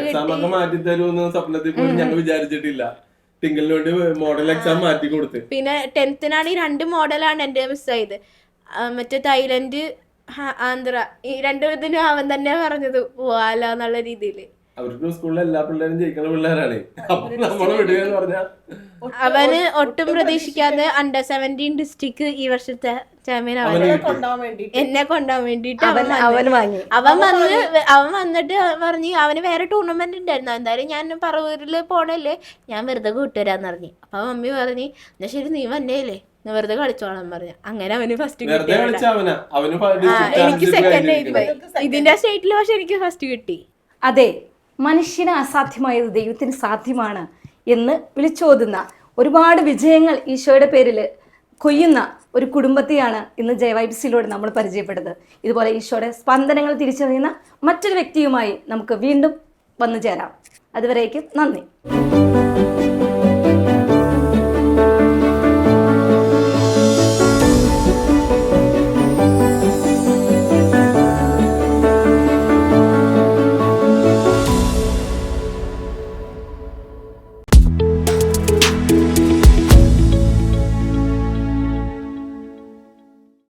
പിന്നെ 10th 2 മോഡലാണ് എന്റെ മിസ്സായത്. മറ്റേ തായ്ലൻഡ്, ആന്ധ്ര, ഈ 2 ഇതിനും അവൻ തന്നെ പറഞ്ഞത് പോവാലോ എന്നുള്ള രീതിയില്. അവർക്ക് സ്കൂളിലെ എല്ലാ പിള്ളേരും ജയിക്കുന്ന പിള്ളേരാണ്. അവന് ഒട്ടും പ്രതീക്ഷിക്കാതെ അണ്ടർ 17 ഡിസ്ട്രിക്ട് ഈ വർഷത്തെ ചാമ്പ്യൻ എന്നെ കൊണ്ടുപോകാൻ വേണ്ടിട്ട് അവൻ വന്നിട്ട് പറഞ്ഞ് അവന് വേറെ ടൂർണമെന്റ് ഉണ്ടായിരുന്നു. എന്തായാലും ഞാൻ പറവൂരില് പോണല്ലേ, ഞാൻ വെറുതെ കൂട്ടുവരാന്ന് പറഞ്ഞു. അപ്പൊ മമ്മി പറഞ്ഞ് എന്നാ ശരി നീ വന്നേല്ലേ, വെറുതെ കളിച്ചോളാൻ പറഞ്ഞു. അങ്ങനെ അവന് ഫസ്റ്റ് കിട്ടി. എനിക്ക് സെക്കൻഡ് ആയിപ്പോയി. ഇതിന്റെ സ്റ്റേറ്റില് പക്ഷെ എനിക്ക് ഫസ്റ്റ് കിട്ടി. അതെ, മനുഷ്യന് അസാധ്യമായത് ദൈവത്തിന് സാധ്യമാണ് എന്ന് വിളിച്ചോതുന്ന, ഒരുപാട് വിജയങ്ങൾ ഈശോയുടെ പേരിൽ കൊയ്യുന്ന ഒരു കുടുംബത്തെയാണ് ഇന്ന് ജൈവൈബ്സിലൂടെ നമ്മൾ പരിചയപ്പെട്ടത്. ഇതുപോലെ ഈശോയുടെ സ്പന്ദനങ്ങൾ തിരിച്ചറിയുന്ന മറ്റൊരു വ്യക്തിയുമായി നമുക്ക് വീണ്ടും വന്നു ചേരാം. അതുവരേക്കും നന്ദി.